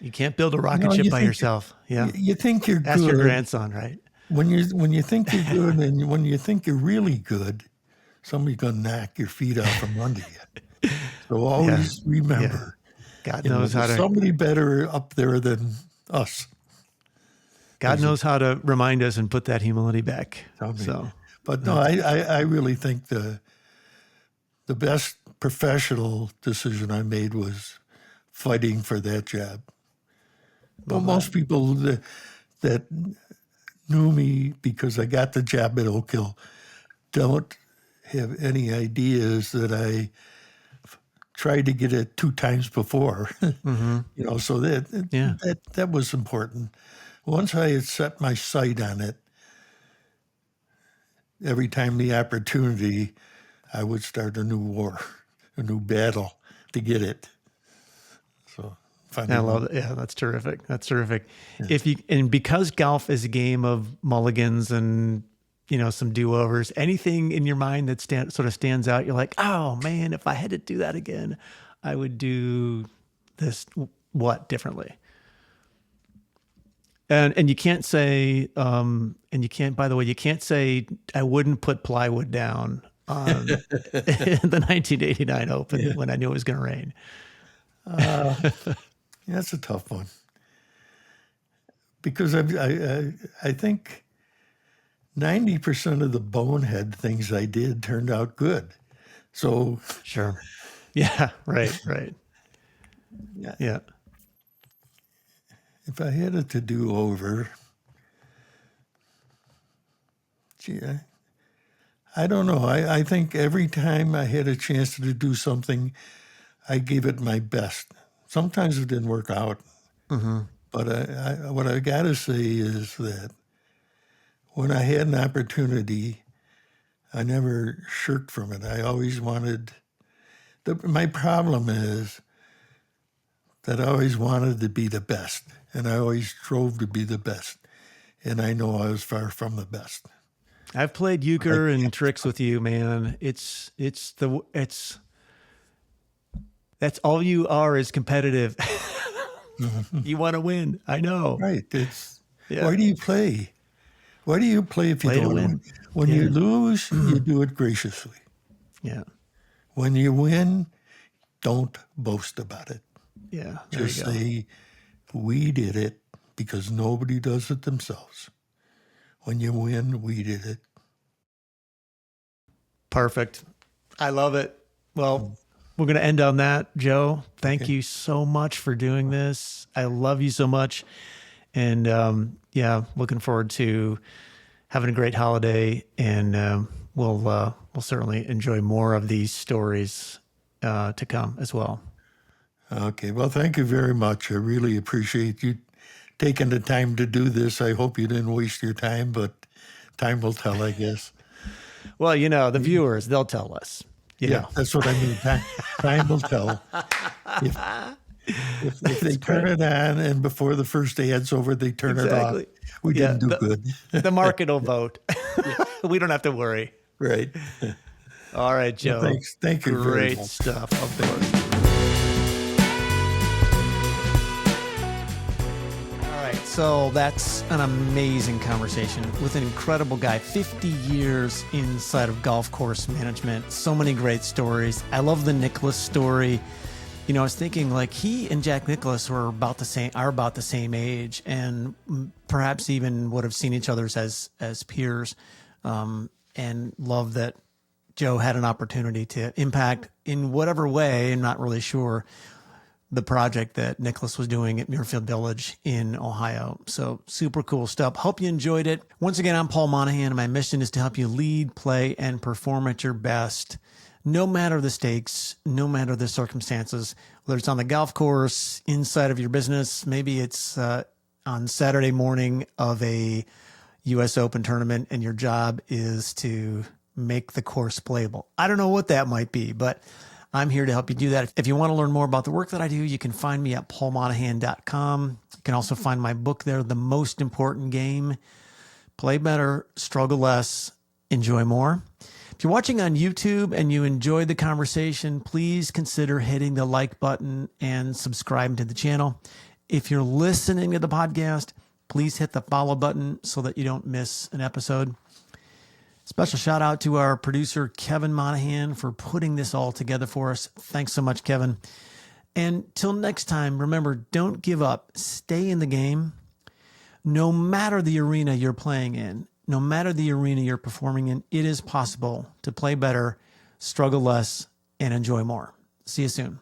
You can't build a rocket ship by yourself. Yeah. You think you're good. Ask your grandson, right? When you think you're good, and when you think you're really good, somebody's gonna knock your feet out from under you. So always remember, God knows how to. Somebody better up there than us. God knows how to remind us and put that humility back. So, but no, I really think the best professional decision I made was fighting for that job. Well, most people that knew me because I got the job at Oak Hill don't have any ideas that I tried to get it 2 times before. So Yeah. that was important. Once I had set my sight on it, every time the opportunity, I would start a new war, a new battle to get it. So I love it. Yeah, that's terrific. That's terrific. And because golf is a game of mulligans and some do-overs, anything in your mind that sort of stands out, you're like, oh man, if I had to do that again, I would do this what differently. And you can't say, by the way, you can't say I wouldn't put plywood down on the 1989 Open when I knew it was going to rain. That's a tough one because I think 90% of the bonehead things I did turned out good. So sure, yeah, right. Yeah. If I had it to do over, gee, I don't know. I think every time I had a chance to do something, I gave it my best. Sometimes it didn't work out. But what I got to say is that when I had an opportunity, I never shirked from it. I always wanted, my problem is that I always wanted to be the best, and I always strove to be the best. And I know I was far from the best. I've played euchre and tricks with you, man. That's all you are is competitive. You want to win. I know. Right. Why do you play? Why do you play if you Play to don't win? win? When you lose, you do it graciously. Yeah. When you win, don't boast about it. Yeah. Just say, we did it because nobody does it themselves. When you win, we did it. Perfect. I love it. Well, we're going to end on that, Joe. Thank you so much for doing this. I love you so much. And looking forward to having a great holiday. And we'll certainly enjoy more of these stories to come as well. Okay. Well, thank you very much. I really appreciate you taking the time to do this. I hope you didn't waste your time, but time will tell, I guess. Well, the viewers, they'll tell us. You know. That's what I mean. Time will tell. If they turn it on and before the first ad's over, they turn it off, we didn't do good. The market will vote. We don't have to worry. Right. All right, Joe. Well, thanks. Thank you very much. Great stuff, of course. So that's an amazing conversation with an incredible guy, 50 years inside of golf course management. So many great stories. I love the Nicklaus story. I was thinking like he and Jack Nicklaus are about the same age and perhaps even would have seen each other as peers. And love that Joe had an opportunity to impact in whatever way, I'm not really sure, the project that Nicklaus was doing at Muirfield Village in Ohio. So super cool stuff. Hope you enjoyed it. Once again, I'm Paul Monahan, and my mission is to help you lead, play, and perform at your best, no matter the stakes, no matter the circumstances, whether it's on the golf course, inside of your business, maybe it's on Saturday morning of a U.S. Open tournament, and your job is to make the course playable. I don't know what that might be, but I'm here to help you do that. If you want to learn more about the work that I do, you can find me at paulmonahan.com. You can also find my book there, The Most Important Game. Play better, struggle less, enjoy more. If you're watching on YouTube and you enjoyed the conversation, please consider hitting the like button and subscribing to the channel. If you're listening to the podcast, please hit the follow button so that you don't miss an episode. Special shout out to our producer, Kevin Monahan, for putting this all together for us. Thanks so much, Kevin. And till next time, remember, don't give up. Stay in the game. No matter the arena you're playing in, no matter the arena you're performing in, it is possible to play better, struggle less, and enjoy more. See you soon.